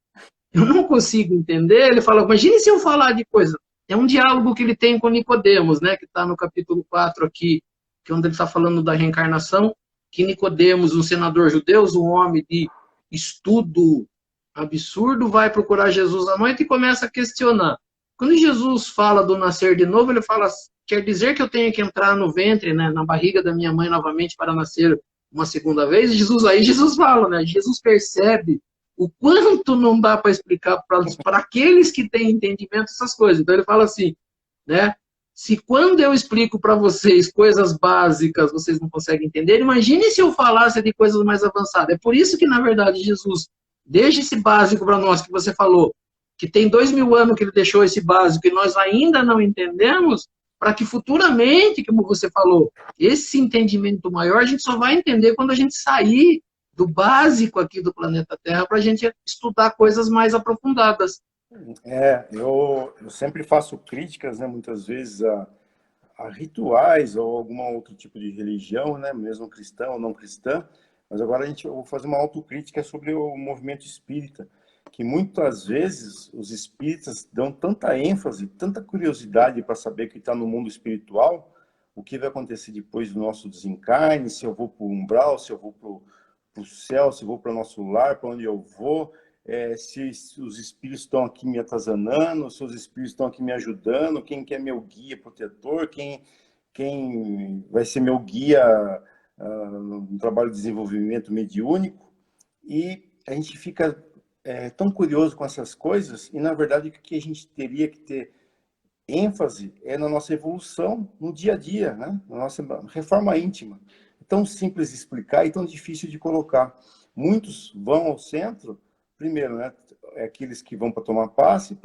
eu não consigo entender, ele fala, imagine se eu falar de coisa. É um diálogo que ele tem com Nicodemos, né, que está no capítulo 4 aqui, que é onde ele está falando da reencarnação, que Nicodemos, um senador judeu, um homem de estudo absurdo, vai procurar Jesus à noite e começa a questionar. Quando Jesus fala do nascer de novo, ele fala, quer dizer que eu tenho que entrar no ventre, né, na barriga da minha mãe novamente para nascer uma segunda vez? Jesus fala, né, Jesus percebe o quanto não dá para explicar para aqueles que têm entendimento essas coisas. Então ele fala assim, né? Se quando eu explico para vocês coisas básicas, vocês não conseguem entender, imagine se eu falasse de coisas mais avançadas. É por isso que, na verdade, Jesus deixa esse básico para nós, que você falou, que tem 2000 anos que ele deixou esse básico e nós ainda não entendemos, para que futuramente, como você falou, esse entendimento maior a gente só vai entender quando a gente sair do básico aqui do planeta Terra para a gente estudar coisas mais aprofundadas. Eu sempre faço críticas, né, muitas vezes a rituais ou algum outro tipo de religião, né, mesmo cristã ou não cristã, mas agora eu vou fazer uma autocrítica sobre o movimento espírita, que muitas vezes os espíritas dão tanta ênfase, tanta curiosidade para saber o que está no mundo espiritual, o que vai acontecer depois do nosso desencarne, se eu vou para o umbral, se eu vou para o céu, se eu vou para o nosso lar, para onde eu vou, se os espíritos estão aqui me atazanando, se os espíritos estão aqui me ajudando, quem que é meu guia protetor, quem vai ser meu guia no trabalho de desenvolvimento mediúnico. E a gente fica tão curioso com essas coisas, e na verdade o que a gente teria que ter ênfase é na nossa evolução no dia a dia, né? Na nossa reforma íntima. É tão simples de explicar e tão difícil de colocar. Muitos vão ao centro, primeiro, né? Aqueles que vão para tomar passe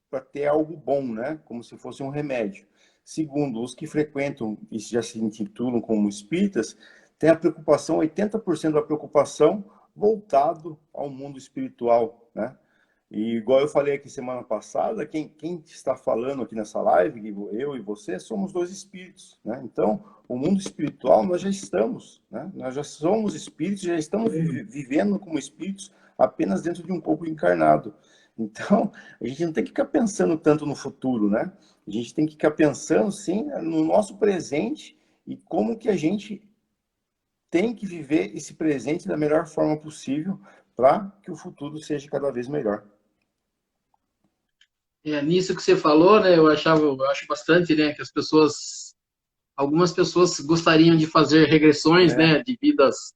para ter algo bom, né? Como se fosse um remédio. Segundo, os que frequentam e já se intitulam como espíritas, têm a preocupação, 80% da preocupação voltado ao mundo espiritual, né? E igual eu falei aqui semana passada, quem está falando aqui nessa live, eu e você, somos dois espíritos, né? Então, o mundo espiritual nós já estamos, né? Nós já somos espíritos, já estamos vivendo como espíritos apenas dentro de um corpo encarnado. Então, a gente não tem que ficar pensando tanto no futuro, né? A gente tem que ficar pensando, sim, no nosso presente e como que a gente tem que viver esse presente da melhor forma possível para que o futuro seja cada vez melhor. Nisso que você falou, né, eu acho bastante, né, que algumas pessoas gostariam de fazer regressões, né, de vidas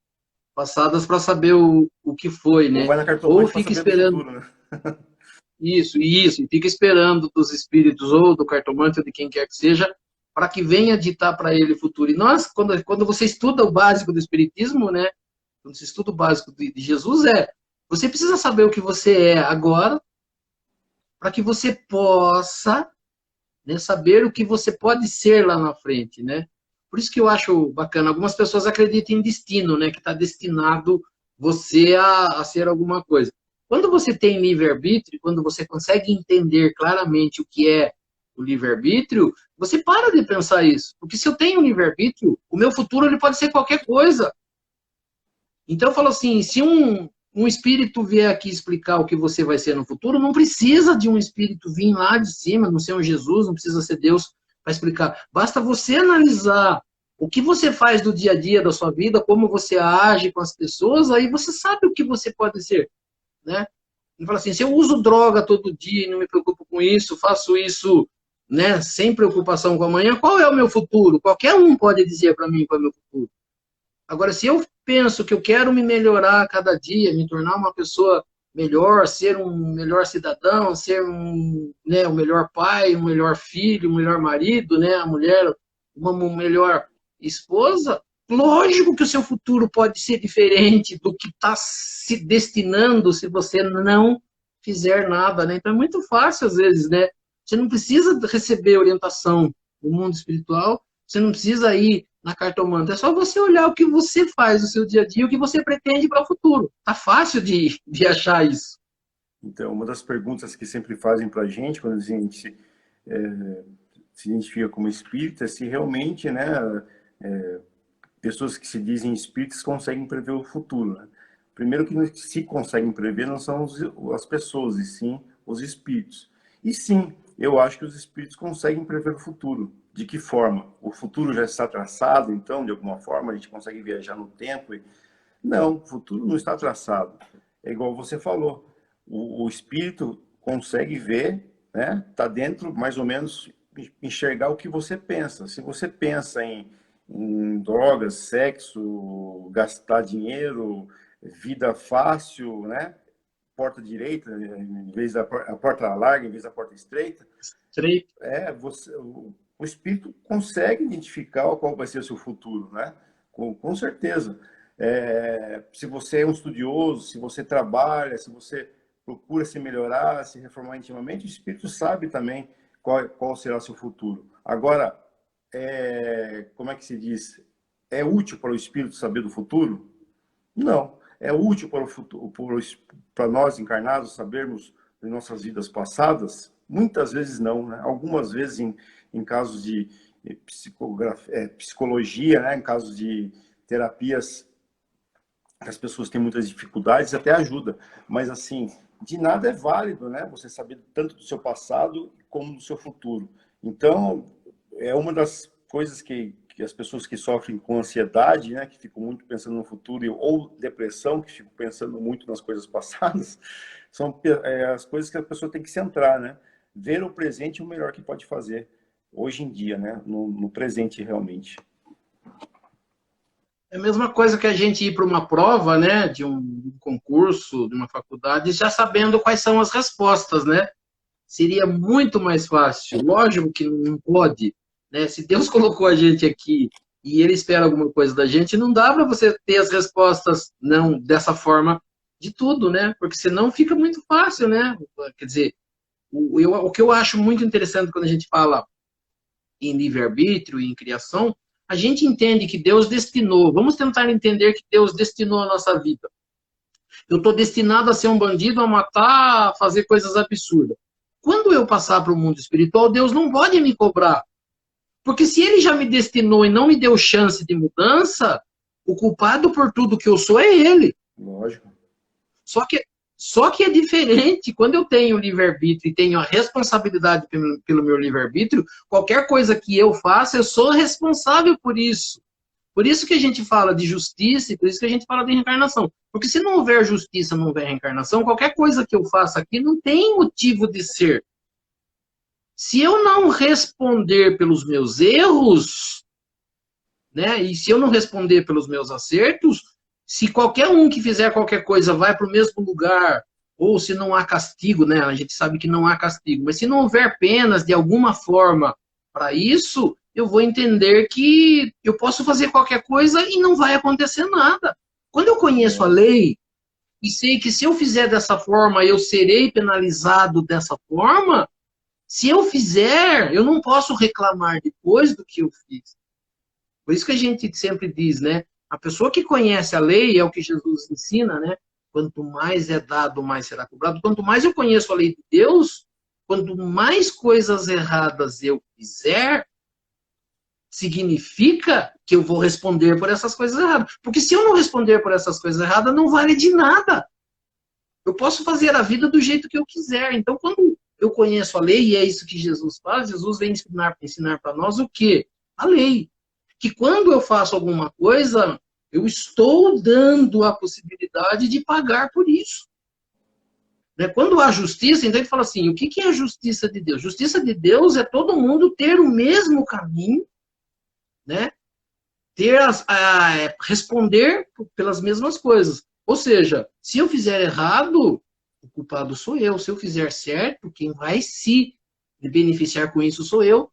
passadas para saber o que foi, Ou né? vai na Ou cartomante para fica saber do esperando futuro, né? isso, e fica esperando dos espíritos ou do cartomante ou de quem quer que seja para que venha ditar para ele o futuro. E nós, quando você estuda o básico do espiritismo, né, quando você estuda o básico de Jesus, você precisa saber o que você é agora para que você possa, né, saber o que você pode ser lá na frente, né? Por isso que eu acho bacana. Algumas pessoas acreditam em destino, né? Que está destinado você a ser alguma coisa. Quando você tem livre-arbítrio, quando você consegue entender claramente o que é o livre-arbítrio, você para de pensar isso. Porque se eu tenho livre-arbítrio, o meu futuro ele pode ser qualquer coisa. Então eu falo assim, se um espírito vier aqui explicar o que você vai ser no futuro, não precisa de um espírito vir lá de cima, não ser um Jesus, não precisa ser Deus para explicar. Basta você analisar o que você faz do dia a dia da sua vida, como você age com as pessoas, aí você sabe o que você pode ser, né? Ele fala assim, se eu uso droga todo dia e não me preocupo com isso, faço isso, né, sem preocupação com amanhã, qual é o meu futuro? Qualquer um pode dizer para mim qual é o meu futuro. Agora, se eu penso que eu quero me melhorar a cada dia, me tornar uma pessoa melhor, ser um melhor cidadão, ser né, um melhor pai, um melhor filho, um melhor marido, né, a mulher, uma melhor esposa, lógico que o seu futuro pode ser diferente do que está se destinando se você não fizer nada, né? Então é muito fácil às vezes, né? Você não precisa receber orientação do mundo espiritual, você não precisa ir na cartomante. É só você olhar o que você faz no seu dia a dia, o que você pretende para o futuro. Tá fácil de achar isso. Então, uma das perguntas que sempre fazem para a gente, quando a gente se identifica como espírita, é se realmente, né, pessoas que se dizem espíritas conseguem prever o futuro, né? Primeiro que se conseguem prever não são as pessoas, e sim os espíritos. E sim, eu acho que os espíritos conseguem prever o futuro. De que forma? O futuro já está traçado, então, de alguma forma, a gente consegue viajar no tempo? Não, o futuro não está traçado. É igual você falou, o espírito consegue ver, né? Está dentro, mais ou menos, enxergar o que você pensa. Se você pensa em drogas, sexo, gastar dinheiro, vida fácil, né? Porta direita, em vez da a porta larga, em vez da porta estreita, Estreito. o espírito consegue identificar qual vai ser o seu futuro, né? Com certeza. Se você é um estudioso, se você trabalha, se você procura se melhorar, se reformar intimamente, o espírito sabe também qual será o seu futuro. Agora, como é que se diz? É útil para o espírito saber do futuro? Não. É útil para o futuro, para nós encarnados sabermos de nossas vidas passadas? Muitas vezes não, né? Algumas vezes em casos de psicologia, né? Em casos de terapias que as pessoas têm muitas dificuldades, até ajuda. Mas, assim, de nada é válido, né? Você saber tanto do seu passado como do seu futuro. Então, é uma das coisas que as pessoas que sofrem com ansiedade, né, que ficam muito pensando no futuro, ou depressão, que ficam pensando muito nas coisas passadas, são as coisas que a pessoa tem que centrar, né? Ver o presente é o melhor que pode fazer hoje em dia, né? No presente, realmente. É a mesma coisa que a gente ir para uma prova, né, de um concurso, de uma faculdade, já sabendo quais são as respostas, né? Seria muito mais fácil. Lógico que não pode, né? Se Deus colocou a gente aqui e Ele espera alguma coisa da gente, não dá para você ter as respostas não dessa forma de tudo, né? Porque senão fica muito fácil, né? Quer dizer, o que eu acho muito interessante quando a gente fala em livre-arbítrio e em criação, a gente entende que Deus destinou. Vamos tentar entender que Deus destinou a nossa vida. Eu estou destinado a ser um bandido, a matar, a fazer coisas absurdas. Quando eu passar para o mundo espiritual, Deus não pode me cobrar. Porque se Ele já me destinou e não me deu chance de mudança, o culpado por tudo que eu sou é Ele. Lógico. Só que é diferente. Quando eu tenho livre-arbítrio e tenho a responsabilidade pelo meu livre-arbítrio, qualquer coisa que eu faça, eu sou responsável por isso. Por isso que a gente fala de justiça e por isso que a gente fala de reencarnação. Porque se não houver justiça, não houver reencarnação, qualquer coisa que eu faça aqui não tem motivo de ser. Se eu não responder pelos meus erros, né, e se eu não responder pelos meus acertos, se qualquer um que fizer qualquer coisa vai para o mesmo lugar, ou se não há castigo, né, a gente sabe que não há castigo, mas se não houver penas de alguma forma para isso, eu vou entender que eu posso fazer qualquer coisa e não vai acontecer nada. Quando eu conheço a lei e sei que se eu fizer dessa forma, eu serei penalizado dessa forma, se eu fizer, eu não posso reclamar depois do que eu fiz. Por isso que a gente sempre diz, né? A pessoa que conhece a lei, é o que Jesus ensina, né? Quanto mais é dado, mais será cobrado. Quanto mais eu conheço a lei de Deus, quanto mais coisas erradas eu fizer, significa que eu vou responder por essas coisas erradas. Porque se eu não responder por essas coisas erradas, não vale de nada. Eu posso fazer a vida do jeito que eu quiser. Então, quando eu conheço a lei, e é isso que Jesus faz, Jesus vem ensinar para nós o quê? A lei. Que quando eu faço alguma coisa, eu estou dando a possibilidade de pagar por isso. Quando há justiça, então ele fala assim, o que é a justiça de Deus? Justiça de Deus é todo mundo ter o mesmo caminho, né? Responder pelas mesmas coisas. Ou seja, se eu fizer errado, o culpado sou eu. Se eu fizer certo, quem vai se beneficiar com isso sou eu.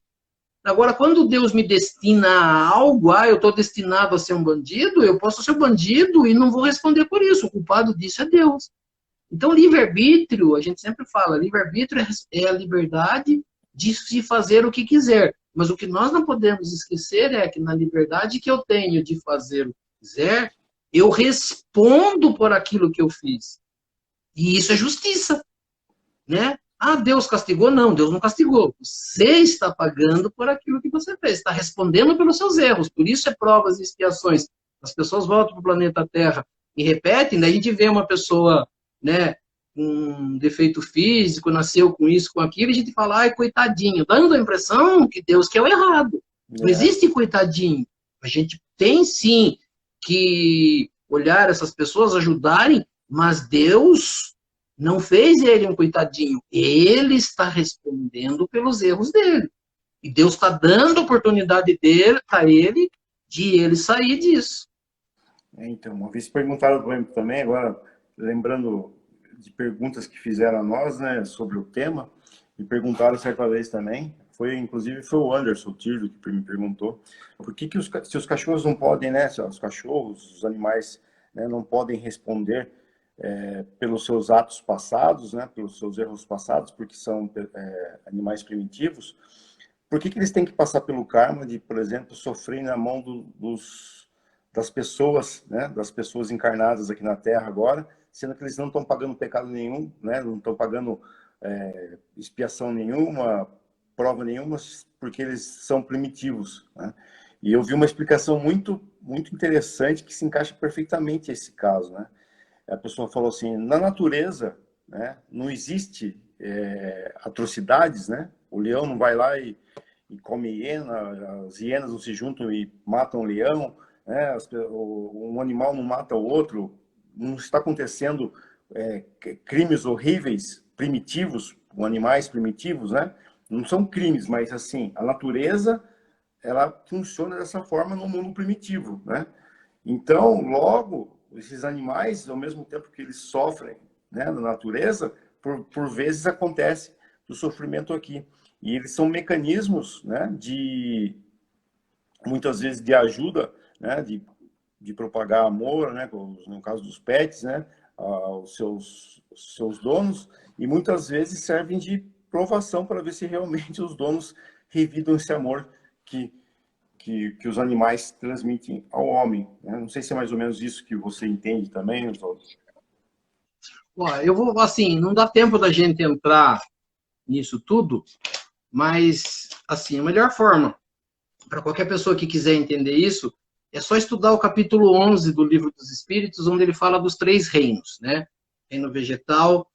Agora, quando Deus me destina a algo, eu estou destinado a ser um bandido, eu posso ser um bandido e não vou responder por isso. O culpado disso é Deus. Então, livre-arbítrio, a gente sempre fala, livre-arbítrio é a liberdade de se fazer o que quiser. Mas o que nós não podemos esquecer é que na liberdade que eu tenho de fazer o que quiser, eu respondo por aquilo que eu fiz. E isso é justiça, né? Deus castigou? Não, Deus não castigou. Você está pagando por aquilo que você fez, está respondendo pelos seus erros. Por isso é provas e expiações. As pessoas voltam para o planeta Terra e repetem, daí a gente vê uma pessoa, né, com um defeito físico, nasceu com isso, com aquilo, e a gente fala, ai, coitadinho, dando a impressão que Deus quer o errado. Não existe coitadinho. A gente tem, sim, que olhar essas pessoas, ajudarem, mas Deus não fez ele um coitadinho. Ele está respondendo pelos erros dele. E Deus está dando oportunidade dele, para ele, de ele sair disso. Então, uma vez perguntaram também, agora, lembrando de perguntas que fizeram a nós, né, sobre o tema, me perguntaram certa vez também, inclusive foi o Anderson Tirso que me perguntou, por que se os cachorros não podem, né, os cachorros, os animais, né, não podem responder pelos seus atos passados, né, pelos seus erros passados, porque são animais primitivos, por que eles têm que passar pelo karma de, por exemplo, sofrer na mão das pessoas, né, das pessoas encarnadas aqui na Terra agora, sendo que eles não estão pagando pecado nenhum, né, não estão pagando expiação nenhuma, prova nenhuma, porque eles são primitivos, né? E eu vi uma explicação muito, muito interessante que se encaixa perfeitamente esse caso, né? A pessoa falou assim, na natureza, né, não existe atrocidades, né? O leão não vai lá e e come hiena, as hienas não se juntam e matam o leão, né? Um animal não mata o outro, não está acontecendo crimes horríveis, primitivos, com animais primitivos, né? Não são crimes, mas assim, a natureza, ela funciona dessa forma no mundo primitivo, né? Então, logo, esses animais, ao mesmo tempo que eles sofrem, né, na natureza, por vezes acontece do sofrimento aqui. E eles são mecanismos, né, muitas vezes de ajuda, né, de propagar amor, né, no caso dos pets, né, aos seus donos, e muitas vezes servem de provação para ver se realmente os donos revidam esse amor que os animais transmitem ao homem, né? Não sei se é mais ou menos isso que você entende também, Oswaldo. Ó, eu vou, assim, não dá tempo da gente entrar nisso tudo, mas, assim, a melhor forma para qualquer pessoa que quiser entender isso é só estudar o capítulo 11 do Livro dos Espíritos, onde ele fala dos 3 reinos, né? Reino vegetal,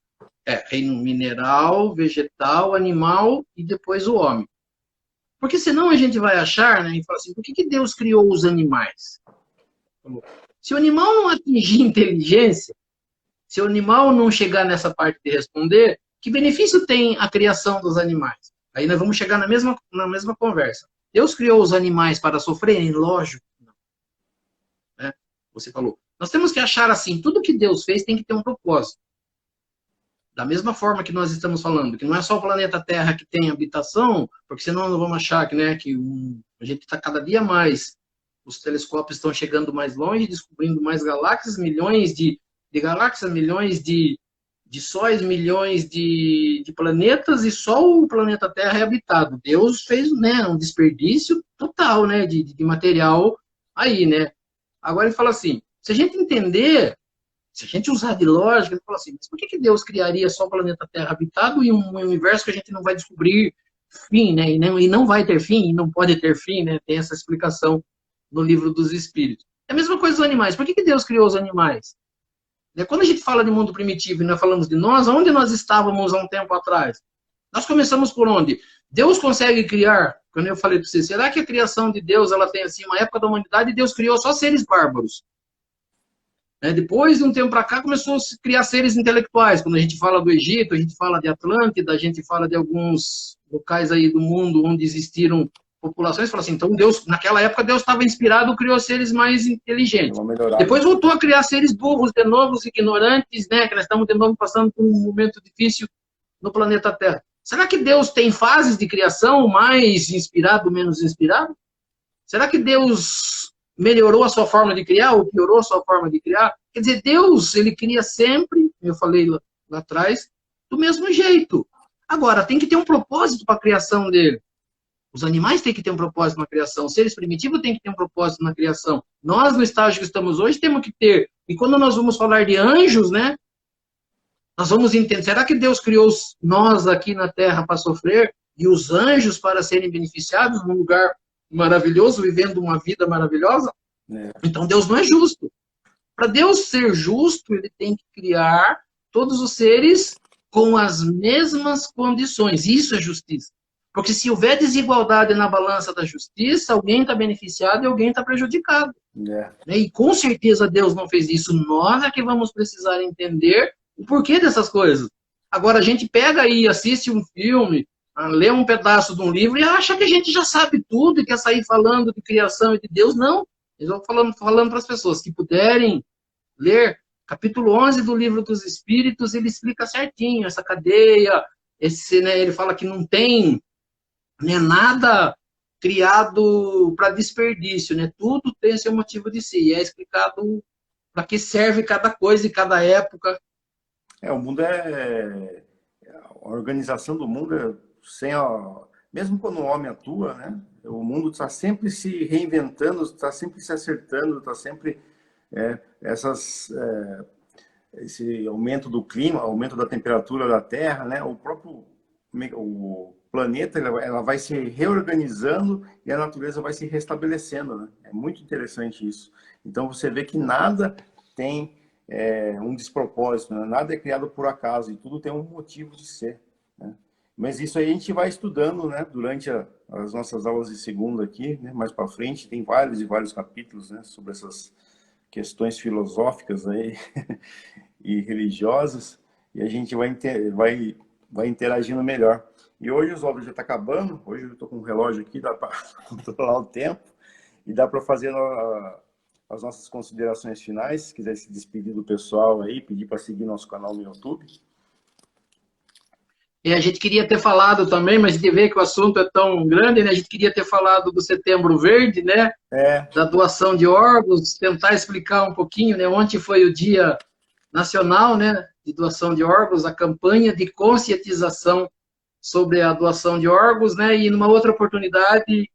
reino mineral, vegetal, animal e depois o homem. Porque senão a gente vai achar, né, e falar assim, por que Deus criou os animais? Se o animal não atingir inteligência, se o animal não chegar nessa parte de responder, que benefício tem a criação dos animais? Aí nós vamos chegar na mesma conversa. Deus criou os animais para sofrerem? Lógico. Não, né? Você falou. Nós temos que achar assim, tudo que Deus fez tem que ter um propósito. Da mesma forma que nós estamos falando, que não é só o planeta Terra que tem habitação, porque senão nós vamos achar que, né, a gente está cada dia mais, os telescópios estão chegando mais longe, descobrindo mais galáxias, milhões de galáxias, milhões de sóis, milhões de planetas, e só o planeta Terra é habitado. Deus fez, né, um desperdício total, né, de material aí, né. Agora ele fala assim, se a gente entender, se a gente usar de lógica, ele fala assim, mas por que Deus criaria só o planeta Terra habitado e um universo que a gente não vai descobrir fim, né? E não vai ter fim, e não pode ter fim, né? Tem essa explicação no Livro dos Espíritos. É a mesma coisa dos animais. Por que Deus criou os animais? Quando a gente fala de mundo primitivo e nós falamos de nós, onde nós estávamos há um tempo atrás? Nós começamos por onde? Deus consegue criar, quando eu falei para você, será que a criação de Deus, ela tem assim, uma época da humanidade, Deus criou só seres bárbaros? Depois de um tempo para cá, começou a se criar seres intelectuais. Quando a gente fala do Egito, a gente fala de Atlântida, a gente fala de alguns locais aí do mundo onde existiram populações. Fala assim, então Deus, naquela época, Deus estava inspirado, criou seres mais inteligentes. Depois voltou a criar seres burros, de novo, ignorantes, né? Que nós estamos de novo passando por um momento difícil no planeta Terra. Será que Deus tem fases de criação, mais inspirado, menos inspirado? Será que Deus melhorou a sua forma de criar ou piorou a sua forma de criar? Quer dizer, Deus, ele cria sempre, eu falei lá atrás, do mesmo jeito. Agora, tem que ter um propósito para a criação dele. Os animais têm que ter um propósito na criação, os seres primitivos têm que ter um propósito na criação. Nós, no estágio que estamos hoje, temos que ter. E quando nós vamos falar de anjos, né, nós vamos entender, será que Deus criou nós aqui na Terra para sofrer e os anjos para serem beneficiados num lugar maravilhoso, vivendo uma vida maravilhosa? Então Deus não é justo. Para Deus ser justo, ele tem que criar todos os seres com as mesmas condições. Isso é justiça. Porque se houver desigualdade na balança da justiça, alguém está beneficiado e alguém está prejudicado. E com certeza Deus não fez isso. Nós é que vamos precisar entender o porquê dessas coisas. Agora a gente pega aí, assiste um filme, lê um pedaço de um livro e acha que a gente já sabe tudo e quer sair falando de criação e de Deus. Não. Eu estou falando para as pessoas que puderem ler capítulo 11 do Livro dos Espíritos, ele explica certinho essa cadeia, ele fala que não tem, né, nada criado para desperdício, né? Tudo tem seu motivo de si, e é explicado para que serve cada coisa e cada época. O mundo a organização do mundo sem mesmo quando o homem atua, né? O mundo está sempre se reinventando, está sempre se acertando, está sempre esse aumento do clima, aumento da temperatura da Terra, né? O próprio planeta ela vai se reorganizando e a natureza vai se restabelecendo, né? É muito interessante isso. Então você vê que nada tem um despropósito, né? Nada é criado por acaso e tudo tem um motivo de ser, né? Mas isso aí a gente vai estudando, né, durante as nossas aulas de segunda aqui, né, mais para frente, tem vários e vários capítulos, né, sobre essas questões filosóficas aí e religiosas, e a gente vai interagindo melhor. E hoje os óculos já está acabando, hoje eu estou com um relógio aqui, dá para controlar o tempo, e dá para fazer as nossas considerações finais, se quiser se despedir do pessoal aí, pedir para seguir nosso canal no YouTube. E a gente queria ter falado também, mas de ver que o assunto é tão grande, né? A gente queria ter falado do Setembro Verde, né? Da doação de órgãos, tentar explicar um pouquinho, né? Ontem foi o Dia Nacional, né? De doação de órgãos, a campanha de conscientização sobre a doação de órgãos, né? E numa outra oportunidade,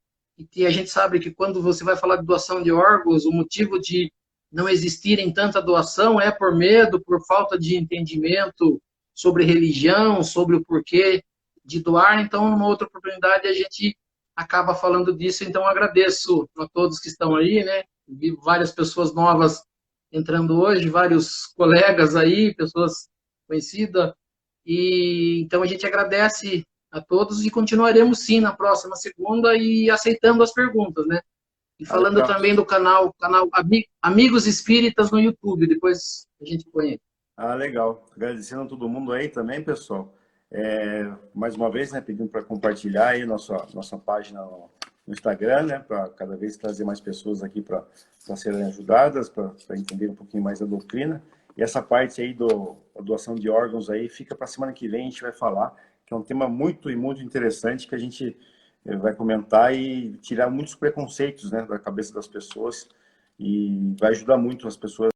que a gente sabe que quando você vai falar de doação de órgãos, o motivo de não existirem tanta doação é por medo, por falta de entendimento sobre religião, sobre o porquê de doar. Então, numa outra oportunidade, a gente acaba falando disso. Então, agradeço a todos que estão aí, né? Vi várias pessoas novas entrando hoje, vários colegas aí, pessoas conhecidas. E então a gente agradece a todos e continuaremos sim na próxima segunda e aceitando as perguntas, né? E falando também do canal Amigos Espíritas no YouTube, depois a gente põe. Legal. Agradecendo a todo mundo aí também, pessoal. Mais uma vez, né, pedindo para compartilhar aí nossa página no Instagram, né, para cada vez trazer mais pessoas aqui para serem ajudadas, para entender um pouquinho mais da doutrina. E essa parte aí da doação de órgãos aí fica para a semana que vem, a gente vai falar, que é um tema muito e muito interessante que a gente vai comentar e tirar muitos preconceitos, né, da cabeça das pessoas, e vai ajudar muito as pessoas